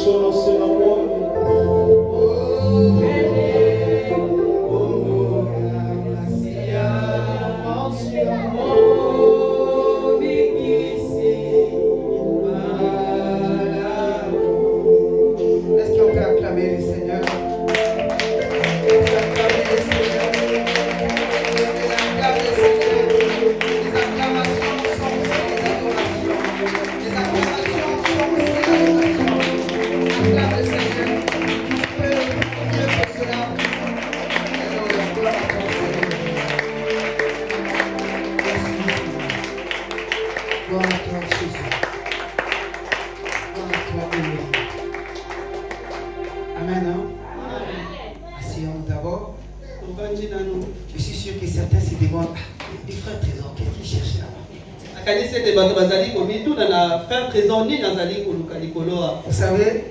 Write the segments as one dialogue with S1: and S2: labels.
S1: Solo demande, les frères Trésor, qu'est-ce qu'ils cherchent là-bas? Vous savez,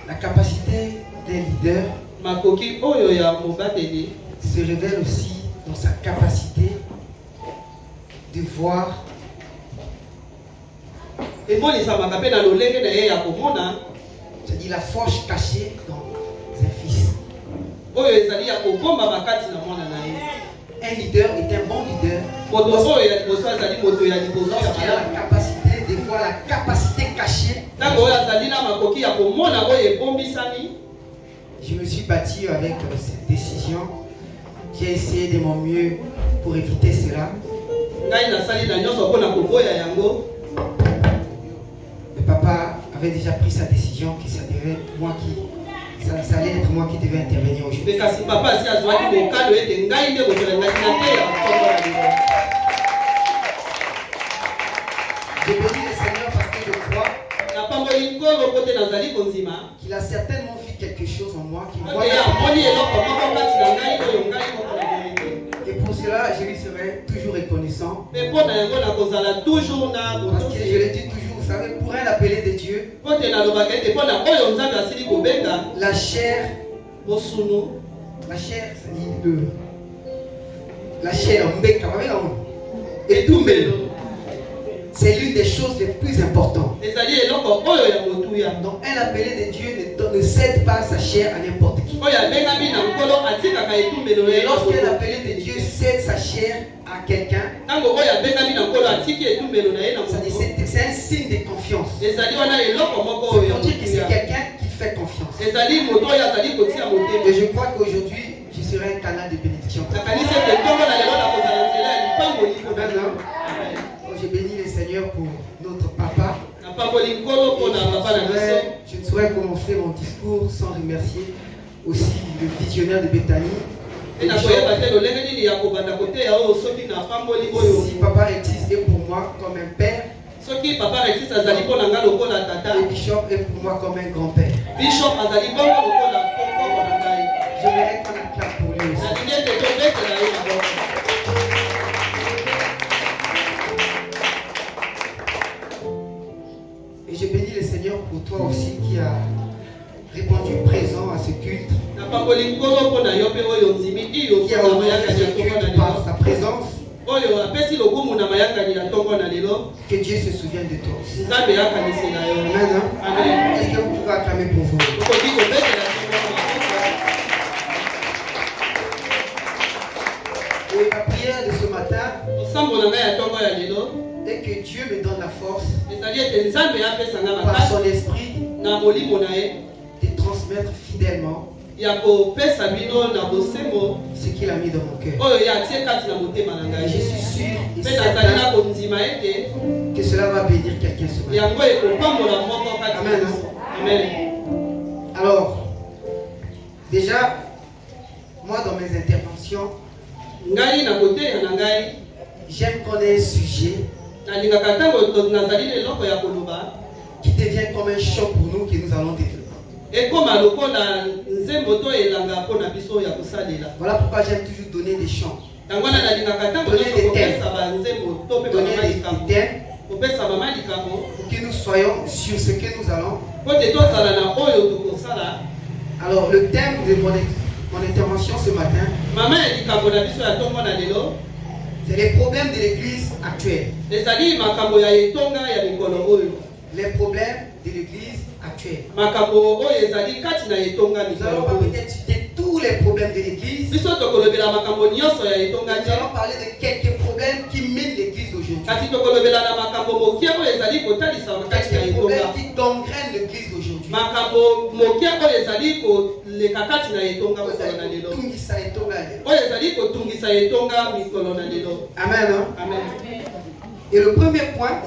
S1: la capacité des leaders se révèle aussi dans sa capacité de voir c'est-à-dire la force cachée dans un fils. Un leader est un bon leader lorsqu'il a la capacité de voir la capacité cachée. Je me suis battu avec cette décision. J'ai essayé de mon mieux pour éviter cela. Le papa avait déjà pris sa décision que ça allait être moi qui devais intervenir aujourd'hui. Je bénis le Seigneur parce que je crois qu'il a certainement vu quelque chose en moi qui moi. Et pour cela, je lui serai toujours reconnaissant. Parce que je le dis toujours, vous savez, pour un appelé de Dieu, la chair, et tout c'est l'une des choses les plus importantes. Donc un appelé de Dieu ne cède pas sa chair à n'importe qui. Et lorsqu'un appelé de Dieu cède sa chair à quelqu'un, c'est un signe de confiance. C'est pour dire que c'est quelqu'un qui fait confiance. Et je crois qu'aujourd'hui, je serai un canal de bénédiction. Je bénis le Seigneur pour notre papa. Je ne saurais commencer mon discours sans remercier aussi le visionnaire de Bethanie. Si papa existe pour moi comme un père, et Bishop est pour moi comme un grand-père. J'aimerais qu'on acclame pour lui aussi. Et je bénis le Seigneur pour toi aussi qui a répondu présent à ce culte, qui a honoré ce culte par sa présence. Que Dieu se souvienne de toi aussi. Amen. Est-ce que vous pouvez acclamer pour vous? Et la prière de ce matin est que Dieu me donne la force par son esprit de transmettre fidèlement ce qu'il a mis dans mon cœur. Et je suis sûr et certain que cela va bénir quelqu'un ce matin. Amen. Amen. Alors, déjà, moi dans mes interventions, j'aime qu'on ait un sujet qui devient comme un choc pour nous que nous allons développer. Voilà pourquoi j'aime toujours donner des chants, donner des thèmes, pour que nous soyons sur ce que nous allons. Alors le thème de mon intervention ce matin, c'est les problèmes de l'église actuelle. Les problèmes de l'église actuelle. Nous allons pas peut-être citer tous les problèmes de l'église. Nous allons parler de quelques problèmes qui minent l'église aujourd'hui. Quelques problèmes qui gangrènent l'église aujourd'hui. Amen. Amen. Et le premier point,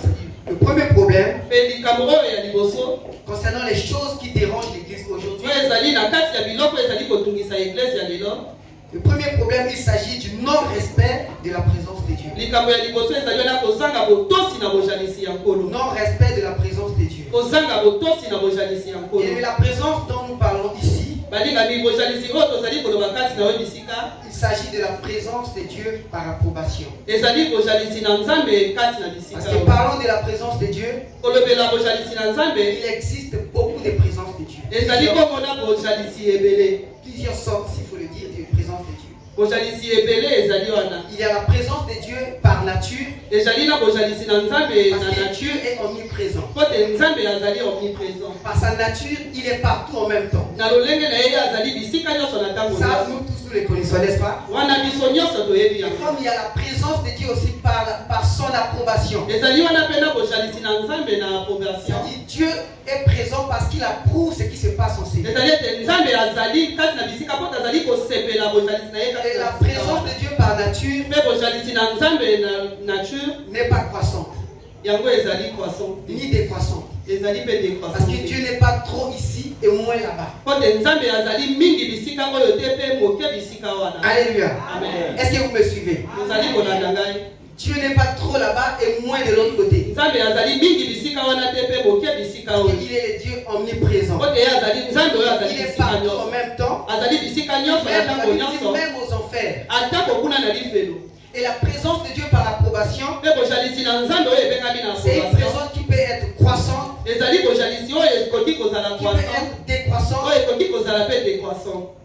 S1: le premier problème concernant les choses qui dérangent l'église aujourd'hui, le premier problème, il s'agit du non-respect de la présence de Dieu. Non-respect de la présence de Dieu. Et la présence dont nous parlons ici,
S2: s'agit de la présence de Dieu par approbation. Parce que parlant de la présence de Dieu, il existe beaucoup de présences de Dieu. Plusieurs sortes, s'il faut le dire, de présence de Dieu. Il y a la présence de Dieu par nature. Parce que Dieu est omniprésent. Par sa nature, il est partout en même temps. Ça, nous tous nous les connaissons, n'est-ce pas? Et comme il y a la présence de Dieu aussi par son approbation. Dieu est présent parce qu'il approuve ce qui se passe en ses vies. Et la présence de Dieu par nature n'est pas croissante, ni décroissante. Parce que Dieu n'est pas trop ici et moins là-bas. Alléluia. Est-ce que vous me suivez? Dieu n'est pas trop là-bas et moins de l'autre côté. Il est le Dieu omniprésent. Il est partout en même temps. Même aux enfers. Et la présence de Dieu par approbation, c'est une présence qui peut être croissante, qui peut être décroissante.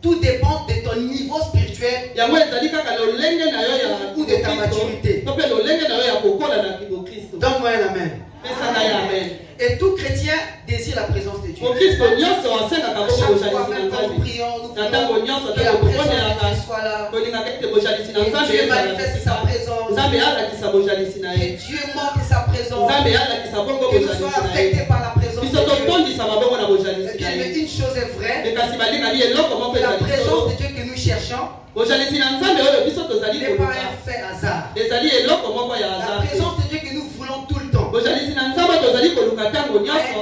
S2: Tout dépend de ton niveau spirituel ou de ta maturité. Donne-moi un amen. Et tout chrétien désire la présence de Dieu. Chaque fois, même quand nous prions, nous voulons que la présence de Dieu soit là. Que Dieu manifeste sa présence. Que Dieu montre sa présence. Que nous soyons affectés par la présence de Dieu. Et bien, mais une chose est vraie. La présence de Dieu que nous cherchons n'est pas un fait hasard. La présence de Dieu que nous voulons tout le temps. Un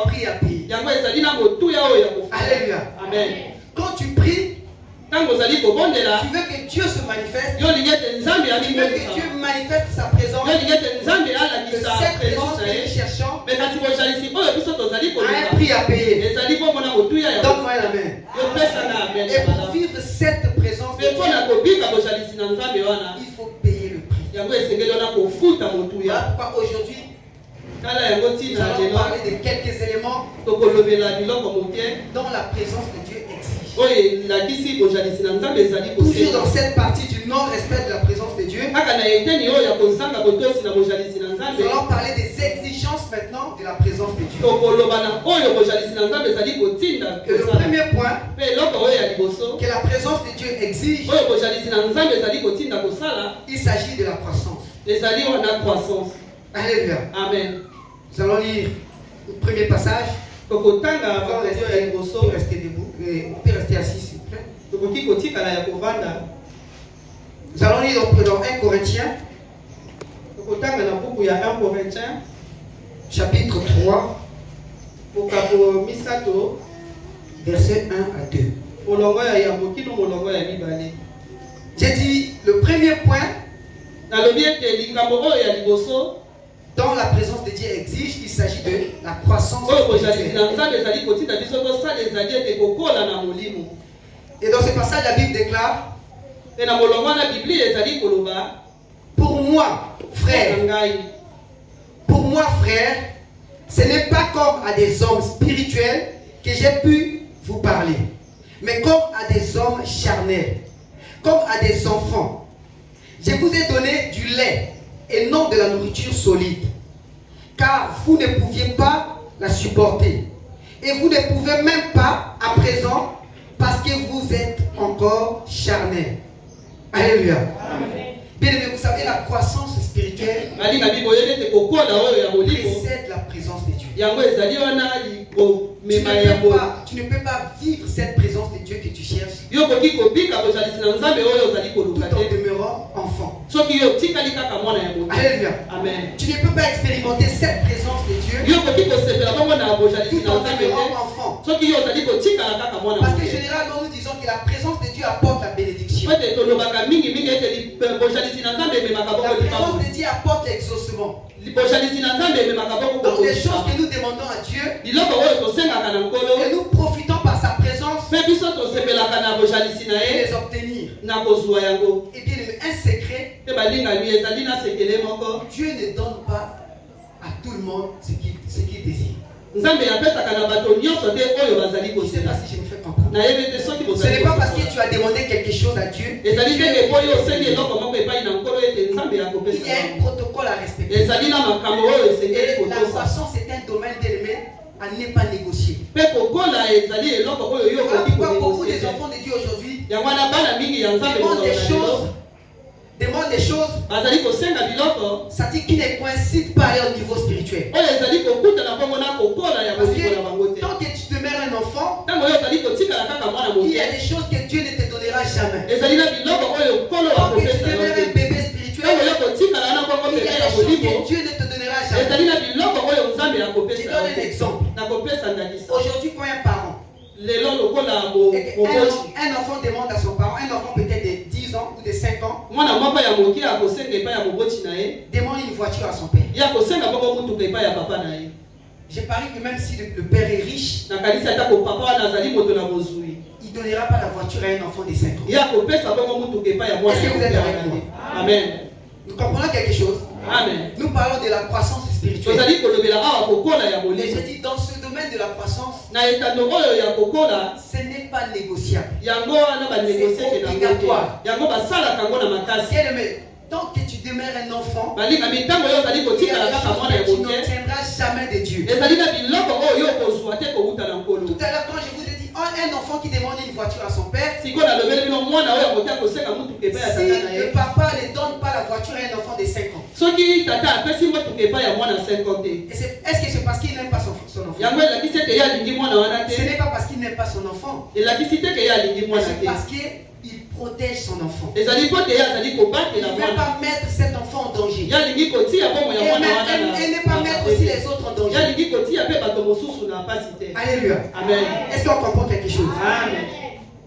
S2: prix à payer. Alléluia.
S1: Amen.
S2: Quand tu pries, tu veux que Dieu se manifeste. Tu veux que Dieu manifeste sa présence. Et cette présence que nous cherchons a un prix à payer. Donne-moi la main. Et pour vivre cette présence de Dieu, il faut payer le prix. Voilà pourquoi aujourd'hui, nous allons parler de quelques éléments dont la présence de Dieu exige. Toujours dans cette partie du non-respect de la présence de Dieu, nous allons parler des exigences maintenant de la présence de Dieu. Et le premier point que la présence de Dieu exige, il s'agit de la croissance. Alléluia.
S1: Amen.
S2: Nous allons lire le premier passage. On peut rester debout. On peut rester assis, s'il vous plaît. Nous allons lire dans 1 Corinthiens, chapitre 3, versets 1 à 2. J'ai dit le premier point dont la présence de Dieu exige, il s'agit de la croissance spirituelle. Et dans ce passage, la Bible déclare: pour moi, frère, ce n'est pas comme à des hommes spirituels que j'ai pu vous parler, mais comme à des hommes charnels, comme à des enfants. Je vous ai donné du lait et non de la nourriture solide, car vous ne pouviez pas la supporter. Et vous ne pouvez même pas à présent, parce que vous êtes encore charnel. Alléluia. Bien aimé, vous savez, la croissance spirituelle précède la présence de Dieu. Tu ne peux pas vivre cette présence de Dieu que tu cherches tout en demeurant enfant. Alléluia.
S1: Amen.
S2: Tu ne peux pas expérimenter cette présence de Dieu tout en demeurant enfant. Parce que généralement nous disons que la présence de Dieu apporte la bénédiction. La présence de Dieu apporte l'exaucement. Donc les choses que nous demandons à Dieu, et nous profitons par sa présence, Et bien, un secret, Dieu ne donne pas à tout le monde ce qu'il désire. Je ne sais pas si je me fais comprendre. Ce n'est pas parce que tu as demandé quelque chose à Dieu. Il y a un protocole à respecter. Et la croissance est un domaine d'éléments à ne pas négocier. Voilà pourquoi beaucoup des enfants de Dieu aujourd'hui demandent des choses, ça dit qu'ils ne coïncident pas à leur niveau spirituel. Parce que tant que tu demeures un enfant, il y a des choses que Dieu ne te donnera jamais. Tant que tu demeures un bébé spirituel, il y a des choses que Dieu ne te donnera jamais. Je donne un exemple. Aujourd'hui, quand un parent, un enfant demande à son parent, un enfant peut-être de 10 ans ou de 5 ans, demande une voiture à son père. Je parie que même si le père est riche, il ne donnera pas la voiture à un enfant de 5 ans. Est-ce que vous êtes avec moi?
S1: Amen.
S2: Nous comprenons quelque chose?
S1: Amen.
S2: Nous parlons de la croissance spirituelle. Et je dis dans ce domaine de la croissance, ce n'est pas négociable. C'est obligatoire. Tant que tu demeures un enfant, tu n'obtiendras jamais de Dieu. Tout à l'heure, quand je vous ai dit, un enfant qui demande une voiture à son père, si le papa ne donne pas la voiture à un enfant de 5 ans, est-ce que c'est parce qu'il n'aime pas son enfant? Ce n'est pas parce qu'il n'aime pas son enfant, c'est parce qu'il protège son enfant. Il ne veut pas mettre cet enfant en danger. Et ne pas mettre aussi les autres en danger. Alléluia.
S1: Amen.
S2: Est-ce qu'on comprend quelque chose?
S1: Amen.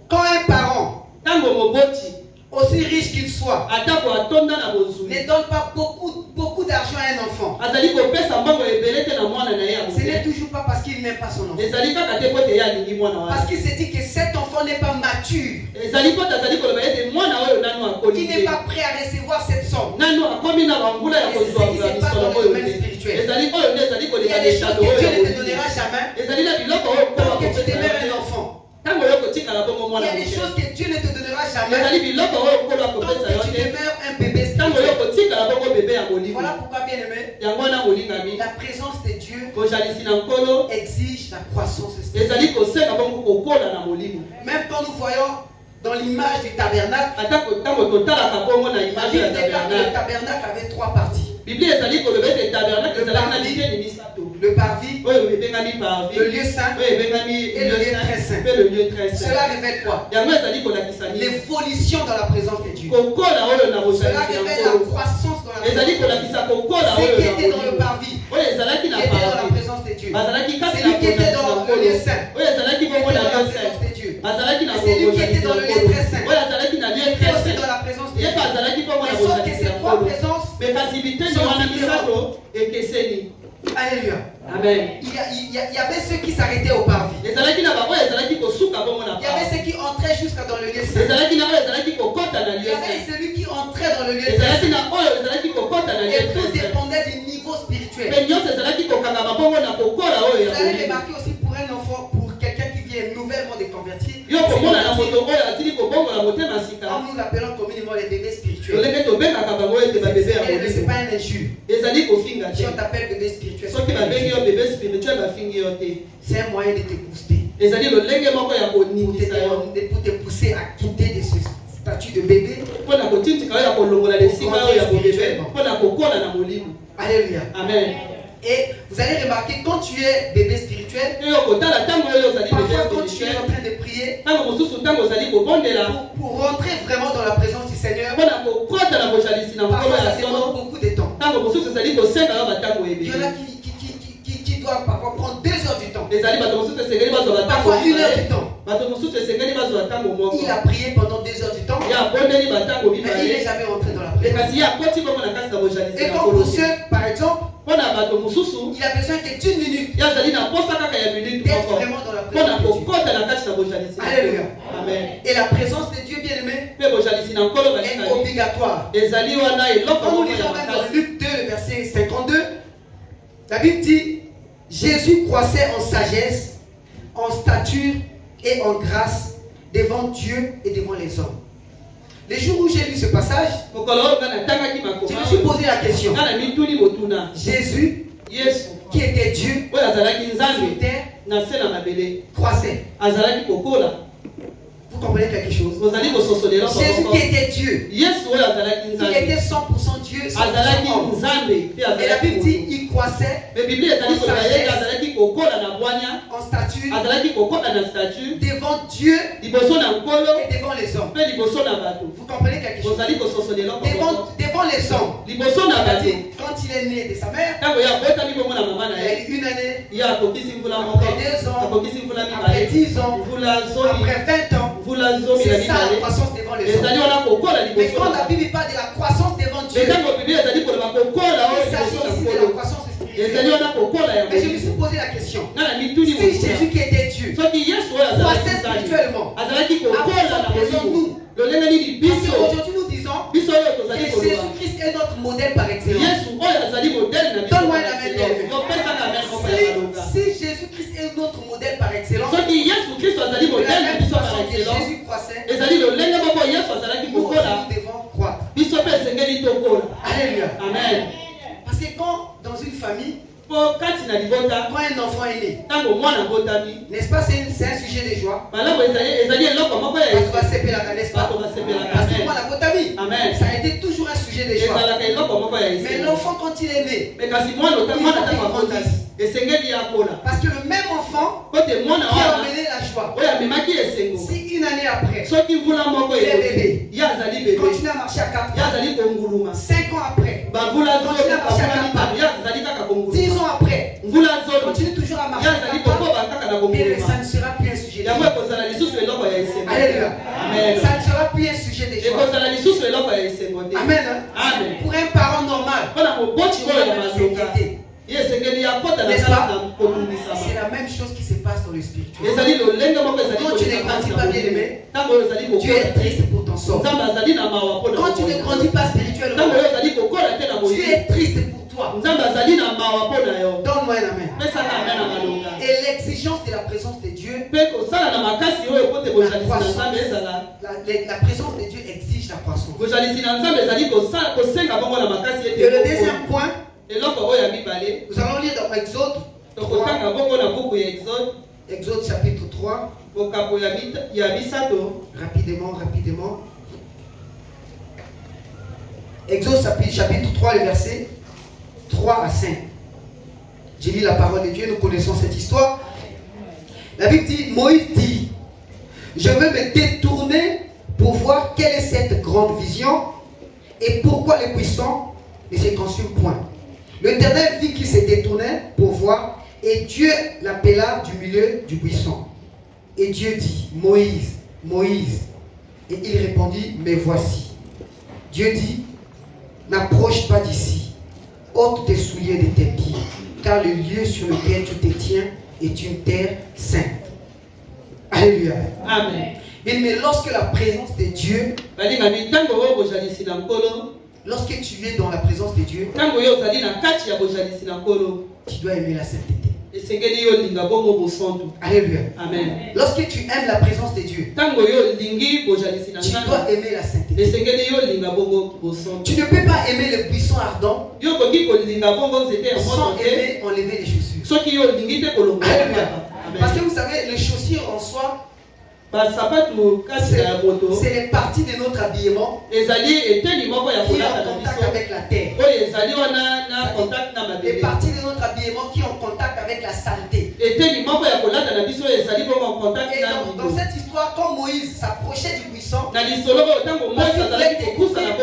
S2: Quand un parent, aussi riche qu'il soit, ne donne pas beaucoup d'argent à un enfant, ce n'est toujours pas parce qu'il n'aime pas son enfant. Parce qu'il se dit que cet enfant n'est pas mature. Il n'est pas prêt à recevoir cette somme. Et c'est ce qui se passe dans le domaine spirituel. Il y a des choses que Dieu ne te donnera jamais tant que tu demeures un enfant. Il y a des choses que Dieu ne te donnera jamais tant que tu demeures un bébé spirituel. Voilà pourquoi, bien aimé, la présence de Dieu exige la croissance spirituelle. Même quand nous voyons dans l'image du tabernacle, la Bible déclare que le tabernacle avait 3 parties. Le parvis, le lieu saint et le lieu très saint. Cela révèle quoi? L'évolution dans la présence de Dieu. Cela révèle la croissance dans la présence de Dieu. Ce qui était dans le parvis, qui était dans la présence de Dieu. Celui qui était dans le lieu saint, qui était dans la présence de Dieu. Et celui qui était dans le lieu très saint, qui était aussi dans la présence de Dieu. Mais sauf que ces 3 présences sont différentes. Alléluia.
S1: Amen.
S2: Il y avait ceux qui s'arrêtaient au parvis. Il y avait ceux qui entraient jusqu'à dans le lieu saint. Il y avait celui qui entrait dans le lieu saint. Et tout dépendait du niveau spirituel. Vous allez remarquer aussi pour un enfant, pour quelqu'un qui vient nouvellement de convertir, nous l'appelons communément les bébés spirituels. Ce n'est pas un injure. Si on t'appelle bébé spirituel, c'est un moyen de te booster. Pour te pousser à quitter de ce statut de bébé. Alléluia.
S1: Amen.
S2: Et vous allez remarquer, quand tu es bébé spirituel, parfois quand tu es en train de prier, pour rentrer vraiment dans la présence du Seigneur, parfois ça demande beaucoup de temps. Il y en a qui doivent parfois prendre 2 heures du temps, parfois 1 heure du temps. Il a prié pendant 2 heures du temps, mais il n'est jamais rentré dans la présence. Et comme pour ceux, par exemple, il a besoin que d'une minute d'être vraiment dans la présence de Dieu. Alléluia.
S1: Amen.
S2: Et la présence de Dieu, bien aimé, est obligatoire. Quand nous lisons même dans Luc 2, le verset 52, la Bible dit, Jésus croissait en sagesse, en stature et en grâce devant Dieu et devant les hommes. Les jours où j'ai lu ce passage, je me suis posé la question. Jésus, qui était Dieu, sur terre, croissait. Vous comprenez quelque chose? Jésus qui était Dieu, il était 100% Dieu, 100% homme. Et la Bible dit il croissait en sagesse, en stature, devant Dieu et devant les hommes. Vous comprenez quelque chose? Devant les hommes. Quand il est né de sa mère, il a eu une année, après 2 ans, après 10 ans, après 20 ans. C'est ça la croissance devant les hommes. Mais quand la Bible parle de la croissance devant Dieu, il s'agit ici de la croissance spirituelle. Mais je me suis posé la question. Si Jésus qui était Dieu croissait spirituellement, à quoi nous? Parce qu'aujourd'hui nous disons que Jésus-Christ est notre modèle par excellence. Donne-moi un amen. Si Jésus-Christ est notre modèle par excellence, Jésus croissait, nous devons croître. Alléluia.
S1: Amen.
S2: Parce que quand dans une famille, quand un enfant est né, n'est-ce pas, c'est un sujet de joie. Parce qu'on va s'épeler la, n'est-ce pas? Parce que moi, la botami, ça a été toujours un sujet de joie. Mais l'enfant, quand il est né, il parce que le même enfant qui a amené la joie, si une année après, il est bébé, continue à marcher à 4 ans, 5 ans après, continue à marcher à 4 ans, 10 ans après, continue toujours à marcher à 4 ans, et ça ne sera plus un sujet de joie. Alléluia. Ça ne sera plus un sujet de joie. Amen. Pour un parent normal, n'est-ce pas? C'est la même chose qui se passe dans le spirituel. Quand tu ne grandis pas bien aimé, tu es triste pour ton sort. Quand tu ne grandis pas spirituellement, tu es triste pour toi. Donne-moi un amen. Et l'exigence de la présence de Dieu, la présence de Dieu exige la croissance. Et le deuxième point, nous allons lire dans Exode 3, Exode chapitre 3. Rapidement. Exode chapitre 3, le verset 3 à 5. J'ai lu la parole de Dieu, nous connaissons cette histoire. La Bible dit, Moïse dit, je veux me détourner pour voir quelle est cette grande vision et pourquoi les puissants ne se consument point. L'Éternel vit qu'il se détournait pour voir, et Dieu l'appela du milieu du buisson. Et Dieu dit, Moïse, Moïse. Et il répondit, me voici. Dieu dit, n'approche pas d'ici, ôte tes souliers de tes pieds, car le lieu sur lequel tu te tiens est une terre sainte. Alléluia.
S1: Amen.
S2: Mais lorsque la présence de Dieu, lorsque tu es dans la présence de Dieu, tu dois aimer la sainteté. Alléluia.
S1: Amen.
S2: Lorsque tu aimes la présence de Dieu, tu dois aimer la sainteté. Tu ne peux pas aimer le buisson ardent sans aimer enlever les chaussures. Alléluia. Parce que vous savez, les chaussures en soi, c'est les parties de notre habillement qui sont en contact avec la terre. Les parties de notre habillement qui sont en contact avec la saleté. Et dans cette histoire, quand Moïse s'approchait du buisson,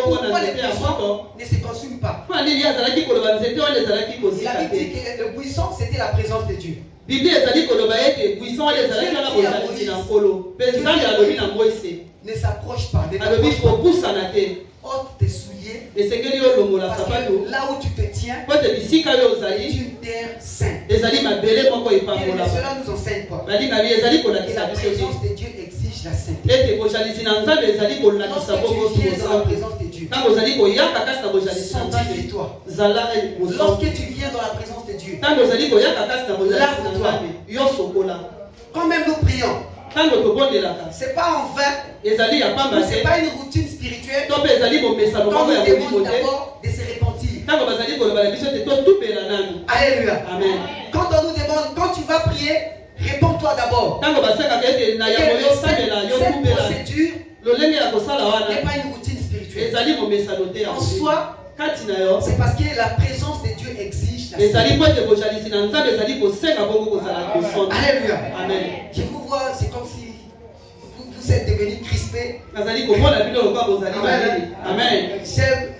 S2: pourquoi les buissons ne se consument pas? La Bible dit que le buisson, c'était la présence de Dieu. Ne s'approche pas. Ôte tes souliers. Parce que là où tu te tiens, c'est une terre sainte. Et cela nous enseigne quoi? Que la présence de Dieu exige affiche la sainteté.
S1: Quand tu viens dans
S2: la présence de Dieu, sanctifie-toi. Lorsque tu viens dans la présence de Dieu, lave-toi. Quand même nous prions, c'est pas en vain, c'est pas une routine spirituelle. Quand nous demandons d'abord de se repentir. Alléluia.
S1: Amen.
S2: Quand on nous demande, quand tu vas prier, réponds-toi d'abord. Cette procédure n'est pas une routine spirituelle. En soi, c'est parce que la présence de Dieu exige la sainteté. Alléluia.
S1: Amen.
S2: Je vous vois, c'est comme si vous êtes devenus crispés.
S1: Amen.
S2: J'aime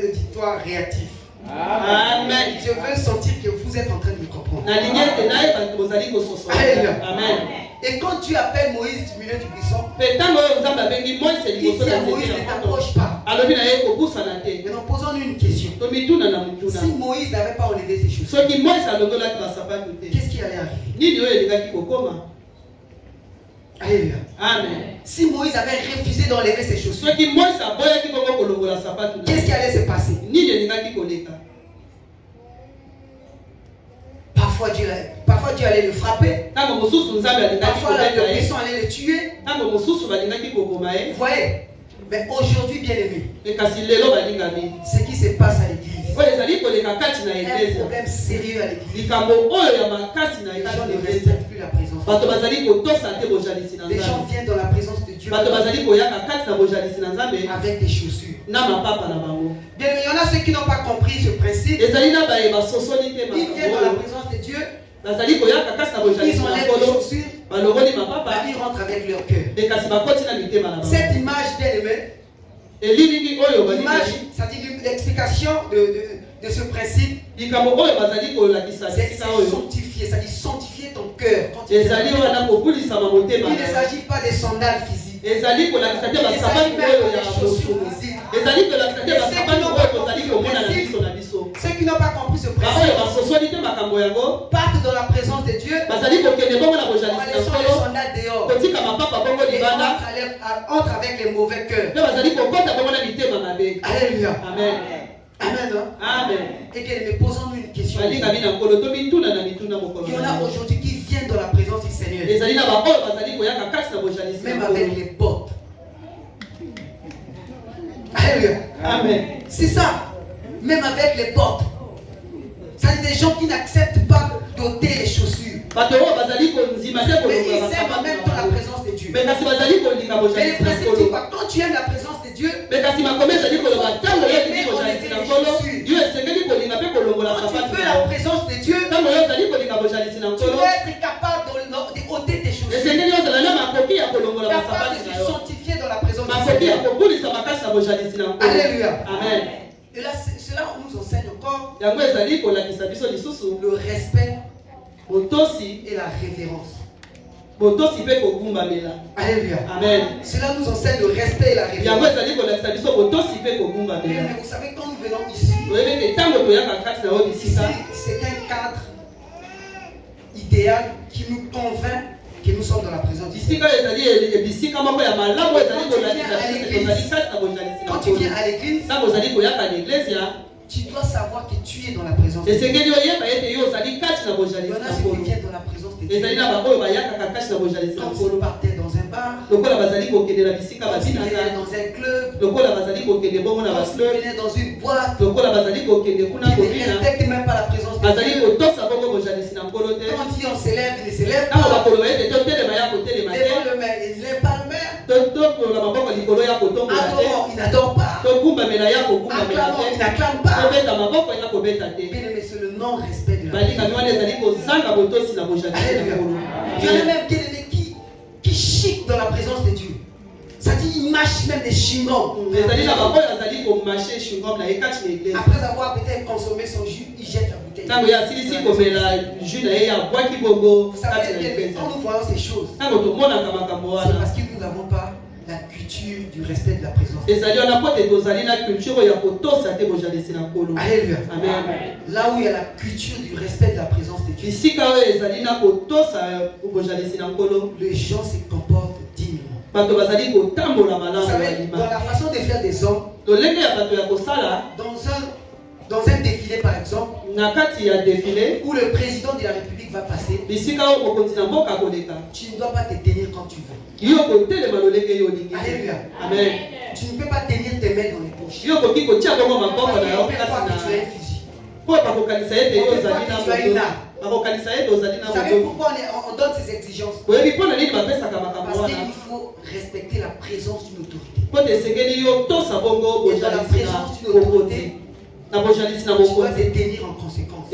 S2: le victoire réactif.
S1: Amen.
S2: Je veux sentir que vous êtes en train de me comprendre.
S1: Alléluia.
S2: Amen. Et quand tu appelles Moïse du milieu du buisson, il dit à Moïse, ne t'approche pas. Maintenant, posons-nous une question. Si Moïse n'avait pas enlevé ses chaussures, qu'est-ce qui allait arriver? Alléluia.
S1: Amen.
S2: Si Moïse avait refusé d'enlever ses chaussures, qu'est-ce qui allait se passer? Parfois Dieu allait le frapper. Parfois le buisson allait le tuer. Vous voyez? Mais aujourd'hui, bien aimé, ce qui se passe à l'église, un problème sérieux à l'église. Les gens ne respectent plus la présence de Dieu. Les gens viennent dans la présence de Dieu avec des chaussures. Bien, mais il y en a ceux qui n'ont pas compris ce principe. Ils viennent dans la présence de Dieu. Ils enlèvent les chaussures. Ils rentrent avec leur cœur. Cette image, bien aimée, l'image, ça dit l'explication de ce principe, c'est sanctifier, ça dit sanctifier ton cœur. Il ne s'agit pas des sandales physiques. Il ne s'agit même pas des chaussures physiques. Ceux qui n'ont pas compris ce principe partent dans la présence de Dieu en laissant les sandales dehors et entrent avec les mauvais cœurs. Alléluia.
S1: Amen.
S2: Amen.
S1: Amen.
S2: Et bien, mais posons-nous une question. Il y en a aujourd'hui qui viennent dans la présence du Seigneur, même avec les bottes. Alléluia.
S1: Amen.
S2: C'est ça. Même avec les bottes. Ça dit des gens qui n'acceptent pas d'ôter les chaussures. Mais ils aiment en même temps la présence de Dieu. Mais le principe dit quoi? Quand tu aimes la présence de Dieu, quand tu veux la présence de Dieu, tu dois être capable d'ôter tes chaussures. Capable de se sanctifier dans la présence de Dieu. Alléluia.
S1: Amen.
S2: Et là, cela nous enseigne encore le respect et la révérence. Alléluia.
S1: Amen.
S2: Cela nous enseigne le respect et la révérence. Mais vous savez, quand nous venons ici, c'est un cadre idéal qui nous convainc que nous sommes dans la présence de Dieu. Quand tu viens à l'église, tu dois savoir que tu es dans la présence de Dieu. Il y en a ceux qui viennent dans la présence de Dieu. Quand vous partez dans un bar, quand vous venez dans un club, quand vous venez dans une boîte, qui ne respectent même pas la présence de Dieu. Quand on se lève, il ne se lève pas. Devant le maire, il ne lève pas le maire. Adorant, il n'adore pas. Acclamant, il n'acclame pas. Bien aimé, c'est le non-respect de la présence. Alléluia. Il y en a même bien aimé qui chic dans la présence de Dieu. Ça dit, il mâche même des chewing-gums. Après avoir peut-être consommé son jus, il jette la bouteille. Vous savez, quand nous voyons ces choses, c'est parce que nous n'avons pas la culture du respect de la présence. Alléluia.
S1: Amen.
S2: Là où il y a la culture du respect de la présence de Dieu, les gens se comportent dignement. Vous savez, dans la façon de faire des hommes, dans un défilé par exemple, où le président de la République va passer, tu ne dois pas te tenir quand tu veux. Alléluia.
S1: Amen.
S2: Tu ne peux pas tenir tes mains dans les poches.
S1: Tu as un fusil.
S2: Tu as une arme. Vous savez pourquoi on donne ces exigences? Parce qu'il faut respecter la présence d'une autorité. Et dans la présence d'une autorité, tu dois te tenir en conséquence.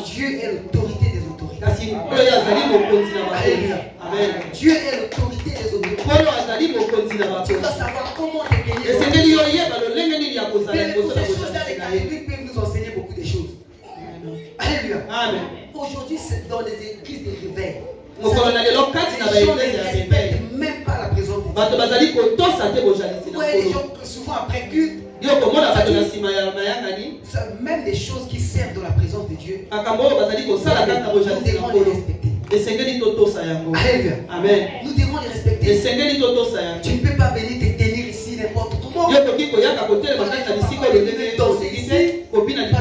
S2: Dieu est l'autorité des autorités. Alléluia.
S1: Amen.
S2: Dieu est l'autorité des autorités. Tu dois savoir comment te tenir. Les choses dans les catholiques peuvent nous enseigner beaucoup de choses. Alléluia.
S1: Amen.
S2: Aujourd'hui, c'est dans les églises des réveils.
S1: Les gens
S2: ne respectent même pas la présence de Dieu. Vous voyez les gens que souvent après culte, même les choses qui servent dans la présence de Dieu, nous devons les respecter. Alléluia.
S1: Amen.
S2: Nous devons les respecter. Tu ne peux pas venir te tenir ici n'importe comment. Parce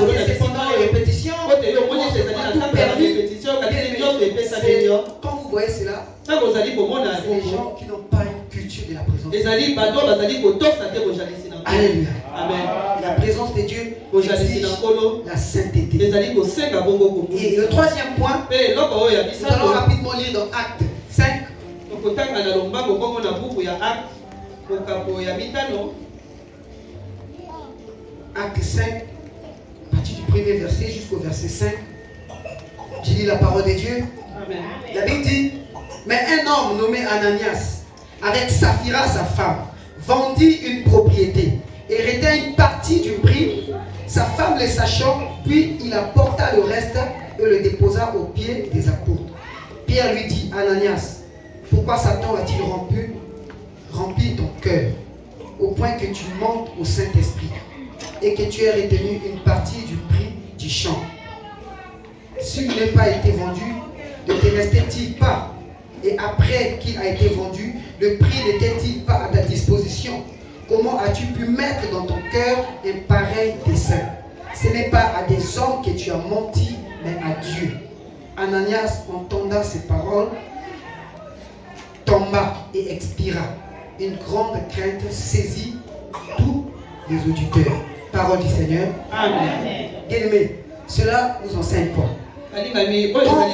S2: que c'est pendant les répétitions. Quand vous voyez cela, c'est les gens qui n'ont pas une culture de la présence de Dieu. Alléluia.
S1: Amen.
S2: La présence de Dieu exige la sainteté. Et le troisième point, nous allons rapidement lire dans Acte 5. Acte 5, à partir du premier verset jusqu'au verset 5. Je lis la parole de Dieu.
S1: Amen.
S2: La Bible dit, mais un homme nommé Ananias, avec Saphira sa femme, vendit une propriété et retint une partie du prix. Sa femme le sachant, puis il apporta le reste et le déposa aux pieds des apôtres. Pierre lui dit, Ananias, pourquoi Satan a-t-il rempli ton cœur au point que tu montes au Saint-Esprit et que tu aies retenu une partie du prix du champ? S'il n'ait pas été vendu, ne te restait-il pas? Et après qu'il a été vendu, le prix n'était-il pas à ta disposition? Comment as-tu pu mettre dans ton cœur un pareil dessein? Ce n'est pas à des hommes que tu as menti, mais à Dieu. Ananias entendant ces paroles, tomba et expira. Une grande crainte saisit tous les auditeurs. Parole du Seigneur.
S1: Amen.
S2: Bien-aimés, cela nous enseigne quoi? Quand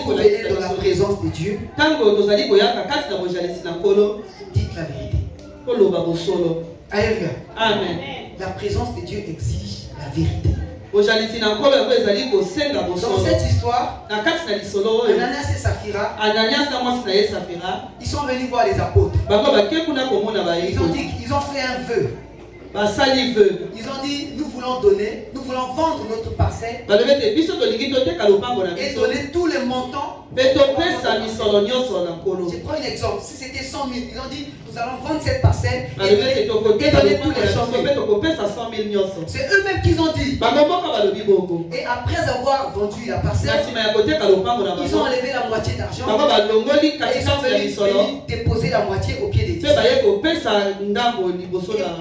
S2: vous venez dans la présence de Dieu, dites la vérité. Alléluia.
S1: Amen.
S2: La présence de Dieu exige la vérité. Dans cette histoire, Ananias et Saphira, ils sont venus voir les apôtres. Ils ont fait un vœu. Ils ont dit, nous voulons donner, nous voulons vendre notre parcelle et donner tous les montants. Je prends un exemple. Si c'était 100 000, ils ont dit, nous allons vendre cette parcelle et donner tous les 100 000. C'est eux-mêmes qui ont dit. Et après avoir vendu la parcelle, ils ont enlevé la moitié d'argent et ils sont venus déposer la moitié au pied des dieux. Et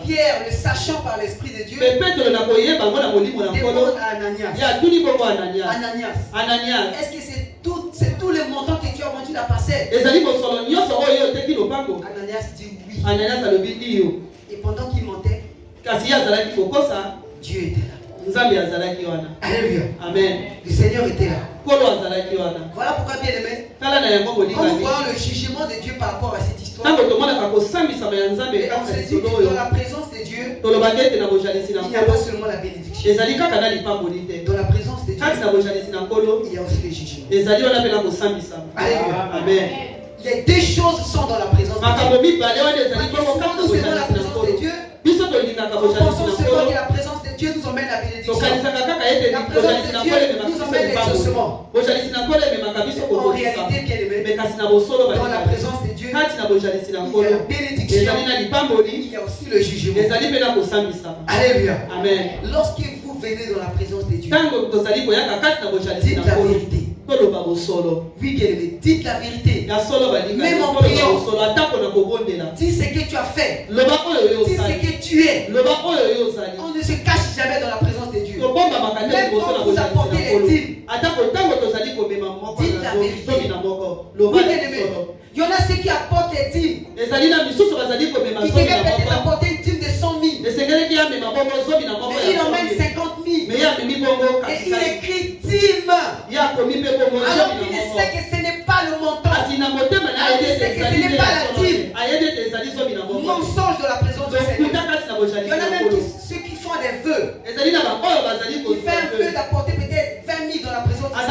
S2: Pierre, le sachant par l'Esprit de Dieu, demande à Ananias, est-ce que c'est tous les montants que tu as vendu la parcelle? Ananias dit oui. Et pendant qu'il montait, Dieu était là. Alléluia.
S1: Amen.
S2: Le Seigneur était là. Voilà pourquoi, bien aimé, quand nous voyons le jugement de Dieu par rapport à cette histoire, et on se dit que dans la présence de Dieu, il n'y a pas seulement la bénédiction. Dans la présence de Dieu, il y a aussi le jugement. Alléluia.
S1: Amen.
S2: Les deux choses sont dans la présence de Dieu. Quand nous aimons la présence de Dieu, nous pensons seulement que la présence de Dieu nous emmène la bénédiction. La présence de Dieu nous emmène l'exaucement. En réalité, bien aimé, dans la présence de Dieu, il y a la bénédiction, il y a aussi le jugement. Alléluia.
S1: Amen.
S2: Lorsque vous venez dans la présence de Dieu, dites la vérité. Oui, bien-aimé, dites la vérité. Même en priant, dis ce que tu as fait. Dis ce que tu es. On ne se cache jamais dans la présence de Dieu. Même quand vous apportez les dîmes, dites la vérité. Oui, bien-aimé, il y en a ceux qui apportent les dîmes. Ils devaient peut-être apporter une dîme de 100 000. Mais il emmène 50 000. Et il écrit dîme. Alors qu'il sait que ce n'est pas le montant. Alors qu'il sait que ce n'est pas la dîme. Mensonge de la présence du Seigneur. Il y en a même ceux qui font des vœux. Il fait un vœu d'apporter peut-être 20 000 dans la présence du Seigneur.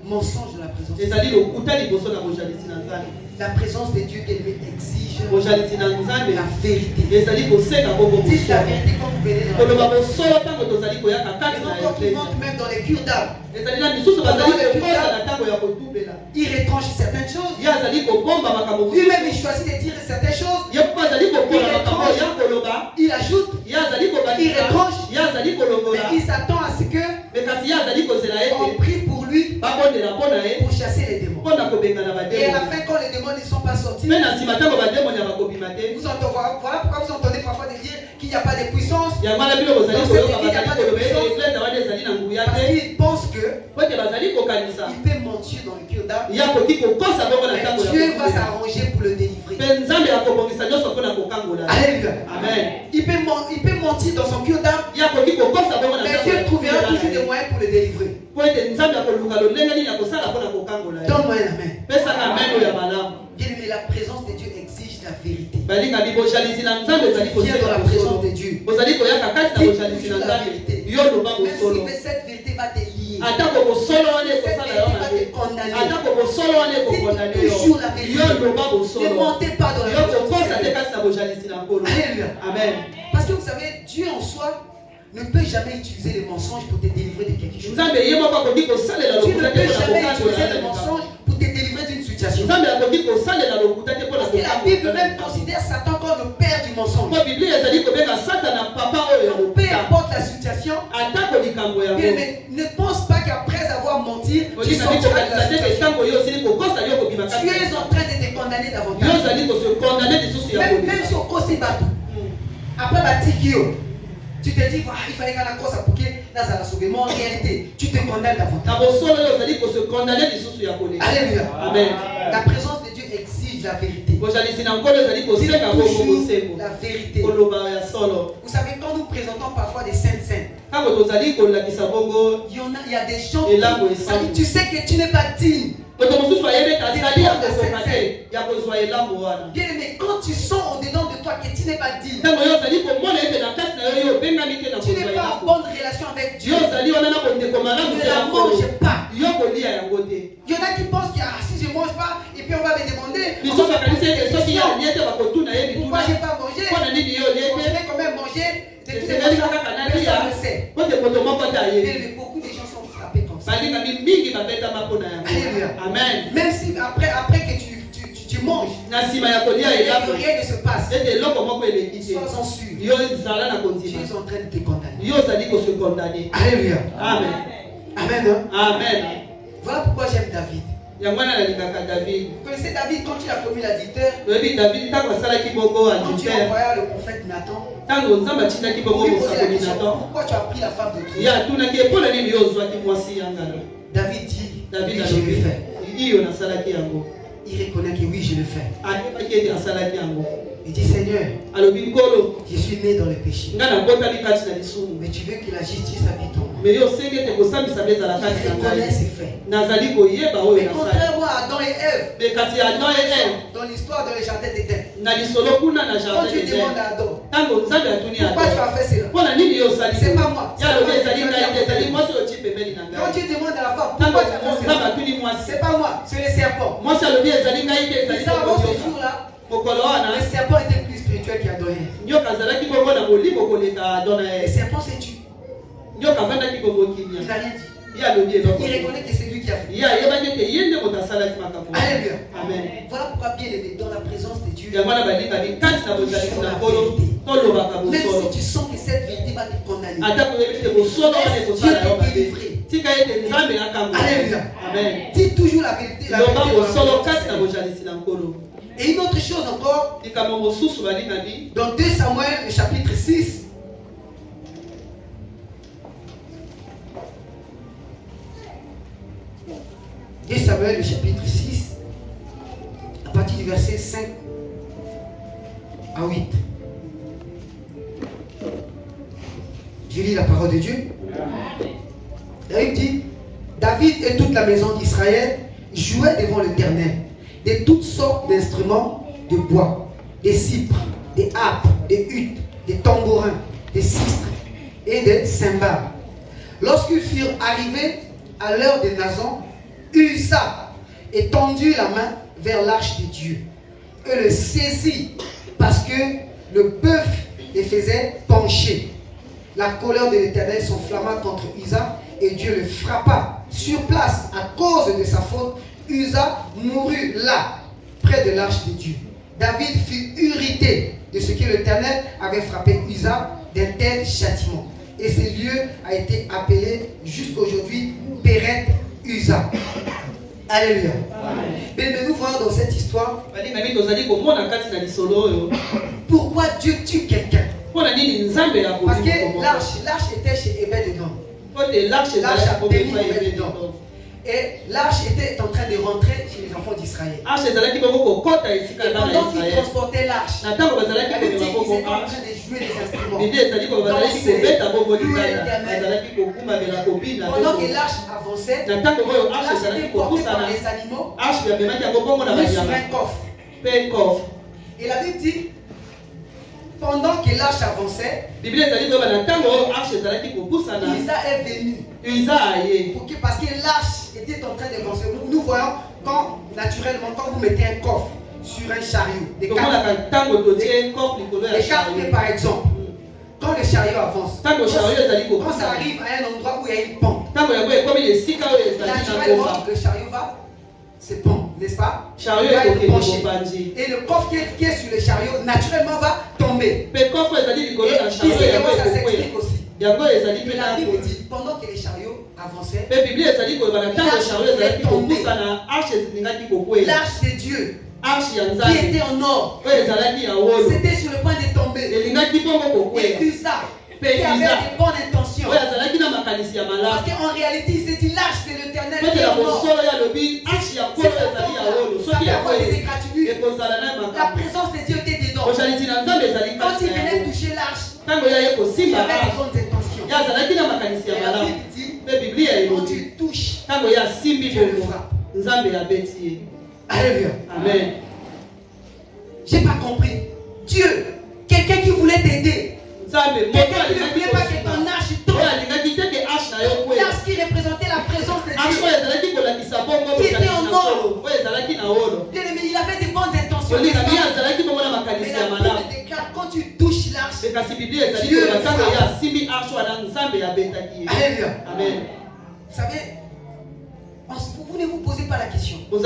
S2: Mensonge de la présence de Dieu. La présence de Dieu exige la vérité. Dites la vérité quand vous venez dans la même dans les cures d'âme. Il retranche certaines choses. Lui-même il choisit de dire certaines choses. Il ajoute. Il retranche. Mais il s'attend à ce que on prie pour lui pour chasser les démons. Et à la fin, quand les démons ne sont pas sortis, voilà pourquoi vous entendez parfois dire qu'il n'y a pas de puissance. Parce qu'ils pensent qu'il peut mentir dans le cœur d'âme. Mais Dieu va s'arranger pour le délivrer. Alléluia. Amen. Il peut mentir dans son cœur d'âme. Mais Dieu trouvera toujours des moyens pour le délivrer. Donne-moi un amen. Bien-aimé, la présence de Dieu exige la vérité. Viens dans la présence de Dieu. Dis toujours la vérité. Même si cette vérité va te lier, cette vérité va te condamner. Dites toujours la vérité. Ne mentez pas dans la présence de Dieu. Alléluia. Amen. Parce que vous savez, Dieu en soi ne peut jamais utiliser les mensonges pour te délivrer de quelque chose. Dieu ne peut jamais utiliser les mensonges pour te délivrer d'une situation. Parce que la Bible même considère Satan comme le père du mensonge. Peu importe la situation, mais ne pense pas qu'après avoir menti, tu sortiras de la situation. Tu es en train de te condamner davantage. Même si on cause des bateaux. Après Batikio, tu te dis, il fallait qu'on a cause à Pouké, là ça l'a sauvé. Mais en réalité, tu te condamnes davantage. Alléluia. Amen. La présence de Dieu exige la vérité. Dis toujours la vérité. Vous savez, quand nous présentons parfois des saintes, il y a des gens qui tu sais que tu n'es pas digne. Bien aimé, quand tu sens au dedans de toi que tu n'es pas digne, tu n'es pas en bonne relation avec Dieu, ne la mange pas. Il y en a qui pensent que si je ne mange pas, et puis on va me demander pourquoi je n'ai pas mangé. Je vais quand même manger. Mais ça le sait. Beaucoup de gens sont frappés comme ça. Alléluia. Amen. Même si après que tu manges, rien ne se passe. Sois-en sûr. Tu es en train de te condamner. Alléluia. Amen. Amen. Amen. Voilà pourquoi j'aime David. Vous connaissez David quand il a commis l'adultère, quand il envoya le prophète Nathan, pourquoi tu as pris la femme de Dieu? David dit, oui, je le fais. Il reconnaît que oui, je le fais. Il dit, Seigneur, je suis né dans le péché. Mais tu veux que la justice habite en moi. Il reconnaît ses faits. Mais contrairement à Adam et Ève, dans l'histoire dans le jardin d'Éden, quand Dieu demande à Adam, pourquoi tu as fait cela? C'est pas moi. Quand Dieu demande à la femme, pourquoi tu as fait cela? C'est pas moi, c'est le serpent. Avant ce jour-là, le serpent était plus spirituel qu'Adam. Le serpent s'est tué. Il n'a rien dit. Il reconnaît que c'est lui qui a fait. Alléluia.
S1: Amen.
S2: Voilà pourquoi, bien aimé, dans la présence de Dieu, même si tu sens que cette vérité va te condamner, laisse Dieu te délivrer. Alléluia.
S1: Amen.
S2: Dis toujours la vérité. La vérité. Et une autre chose encore, dans 2 Samuel, le chapitre 6, Samuel, le chapitre 6, à partir du verset 5 à 8. Je lis la parole de Dieu. David dit, David et toute la maison d'Israël jouaient devant l'Éternel de toutes sortes d'instruments de bois, des cypres, des harpes, des huttes, des tambourins, des sistres et des cymbales. Lorsqu'ils furent arrivés à l'heure des Nazons, Uza étendit la main vers l'arche de Dieu et le saisit parce que le bœuf les faisait pencher. La colère de l'Éternel s'enflamma contre Uza et Dieu le frappa sur place à cause de sa faute. Uza mourut là, près de l'arche de Dieu. David fut irrité de ce que l'Éternel avait frappé Uza d'un tel châtiment. Et ce lieu a été appelé jusqu'aujourd'hui Péret Uza. Alléluia. Mais nous voyons dans cette histoire pourquoi Dieu tue quelqu'un. Parce que l'arche était chez Obed-Edom. L'arche a béni Obed-Edom. Et l'arche était en train de rentrer chez les enfants d'Israël. Et pendant qu'ils transportaient l'arche, ils étaient en train de jouer des instruments. Pendant que l'arche avançait, l'arche était portée par les animaux mis sur un coffre. Et la Bible dit, pendant que l'arche avançait, Isa est venu. Parce que l'arche était en train d'avancer. Nous voyons quand, naturellement, quand vous mettez un coffre sur un chariot, des cartes, par exemple, quand le chariot avance, quand ça arrive à un endroit où il y a une pente, naturellement, le chariot va se pendre, n'est-ce pas? Et le coffre qui est sur le chariot, naturellement, va tomber. Et ça s'explique aussi. Et la Bible dit, pendant que les chariots avançaient, l'arche de Dieu qui était en or, c'était sur le point de tomber. Et Uza, qui avait des bonnes intentions, parce qu'en réalité, il s'est dit l'arche de l'Éternel qui est en or. Ça peut avoir des écratitudes. La présence de Dieu était dedans. Quand il venait toucher l'arche, il avait des bonnes intentions. Et la Bible dit, quand tu touches, Dieu le frappe. Alléluia.
S1: Amen.
S2: J'ai pas compris. Dieu, quelqu'un qui voulait t'aider, quelqu'un qui ne voulait pas que ton arche tombe, l'arche qui représentait la présence de Dieu, qui était en or. Bien aimé, il avait des bonnes intentions. Mais la Bible déclare, quand tu touches l'arche, Dieu le frappe. Alléluia.
S1: Amen.
S2: Vous savez, vous ne vous posez pas la question. Mais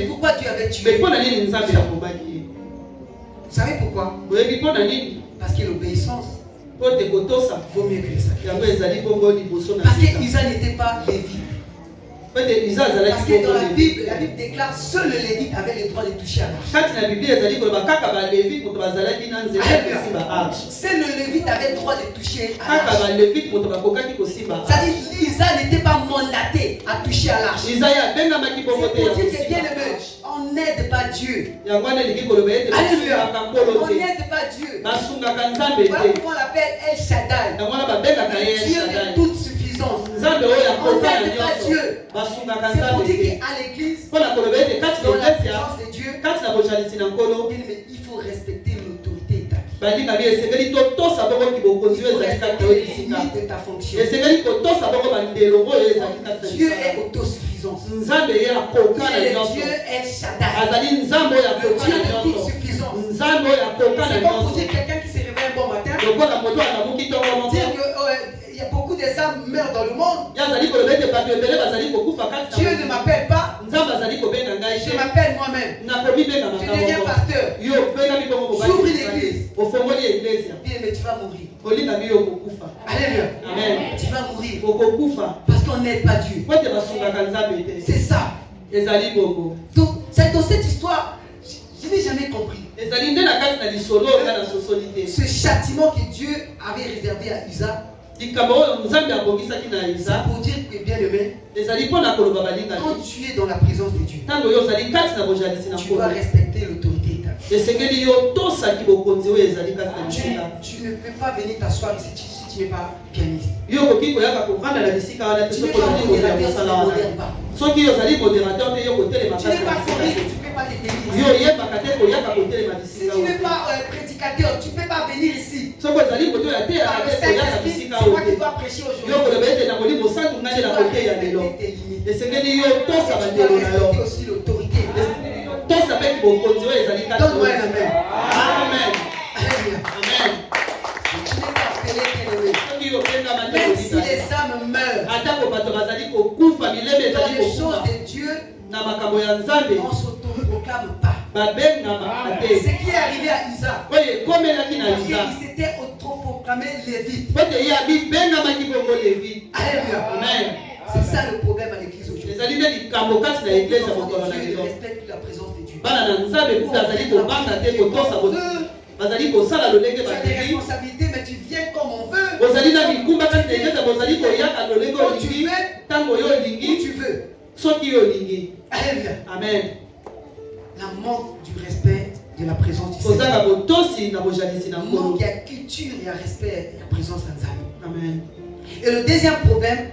S2: pourquoi Dieu avait tué? Vous savez pourquoi? Parce que l'obéissance vaut mieux que les sacrifices. Parce que Uza n'était pas lévite. Parce que dans la Bible déclare seul le lévite avait le droit de toucher à l'arche. Seul le lévite avait le droit de toucher à l'arche. C'est-à-dire Uza n'était pas mandaté à toucher à l'arche. C'est pour dire que bien aimé, on n'aide pas Dieu. Alléluia. On n'aide pas Dieu. Voilà pourquoi on l'appelle El Shaddai, Dieu de toute suffisance. On n'aide pas Dieu. C'est pour dire qu'à l'église, dans la présence de Dieu, il faut respecter l'autorité établie. Il faut respecter les limites de ta fonction. Dieu est autosuffisant. Dieu est Shaddai. Le Dieu de toute suffisance. C'est comme pour dire quelqu'un qui se réveille un bon matin, dire qu'il y a beaucoup des âmes gens meurent dans le monde.
S1: Dieu
S2: ne m'appelle pas. Je m'appelle moi-même. Je deviens pasteur. J'ouvre l'église. Bien, mais tu vas mourir. Alléluia.
S1: Amen.
S2: Tu vas mourir. Parce qu'on n'aide pas Dieu. C'est ça. Donc, c'est dans cette histoire, je n'ai jamais compris. Ce châtiment que Dieu avait réservé à Isaac, c'est pour dire que, bien aimé, quand tu es dans la présence de Dieu, tu dois respecter l'autorité établie. Tu ne peux pas venir t'asseoir ici si tu n'es pas pianiste. Tu n'es pas choriste, tu ne peux pas te tenir ici. Si tu n'es pas prédicateur, tu ne peux pas venir ici. C'est moi qui dois prêcher aujourd'hui. Tu dois respecter aussi l'autorité. Donne-moi un amen.
S1: Amen.
S2: Amen. Tu n'es pas appelé qu'un. Même si les âmes meurent dans les choses de Dieu, on ne s'autoproclame pas. Ce qui est arrivé à Isaac, parce qu'il s'était autoproclamé lévite. Alléluia.
S1: Amen.
S2: C'est ça le problème à l'église aujourd'hui. Dieu respecte la présence de Dieu. Tu as des responsabilités, mais tu viens comme on veut. Quand tu veux. Alléluia.
S1: Amen.
S2: La manque du respect de la présence du Seigneur. Manque, il y a culture, il y a respect, il y a présence d'Anzali.
S1: Amen.
S2: Et le deuxième problème,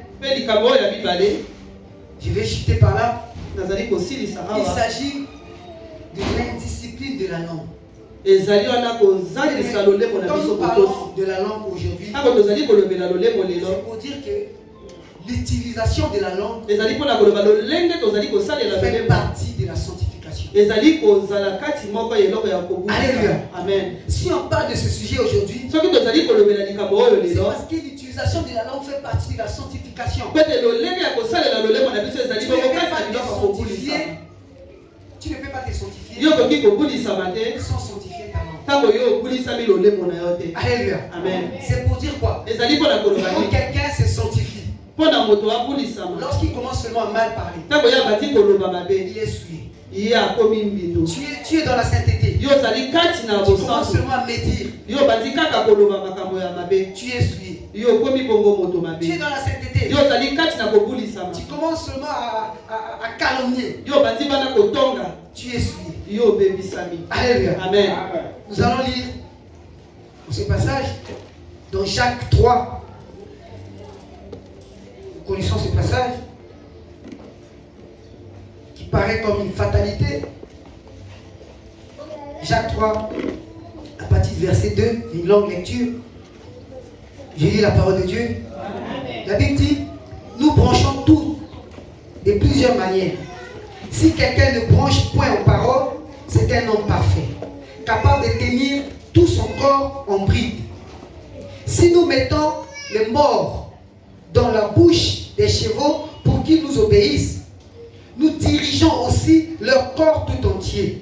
S2: je vais chuter par là. Il s'agit de l'indiscipline de la langue. Quand nous parlons de la langue aujourd'hui, c'est pour dire que l'utilisation de la langue fait partie de la sanctification. Alléluia.
S1: Amen.
S2: Si on parle de ce sujet aujourd'hui, c'est parce que l'utilisation de la langue fait partie de la sanctification. Tu ne peux pas te sanctifier sans sanctifier ta langue. Alléluia.
S1: Amen.
S2: C'est pour dire quoi? Quand quelqu'un se sanctifie, lorsqu'il commence seulement à mal parler, il est souillé. Tu es dans la sainteté. Tu commences seulement à médire. Tu es souillé. Tu es dans la sainteté. Tu commences seulement à calomnier. Tu es souillé. Alléluia.
S1: Amen.
S2: Nous allons lire ce passage dans Jacques 3. Nous connaissons ce passage qui paraît comme une fatalité. Jacques 3, à partir du verset 2, une longue lecture. Je lis la parole de Dieu. La Bible dit, nous branchons tous de plusieurs manières. Si quelqu'un ne branche point aux paroles, c'est un homme parfait, capable de tenir tout son corps en bride. Si nous mettons les morts dans la bouche des chevaux pour qu'ils nous obéissent, nous dirigeons aussi leur corps tout entier.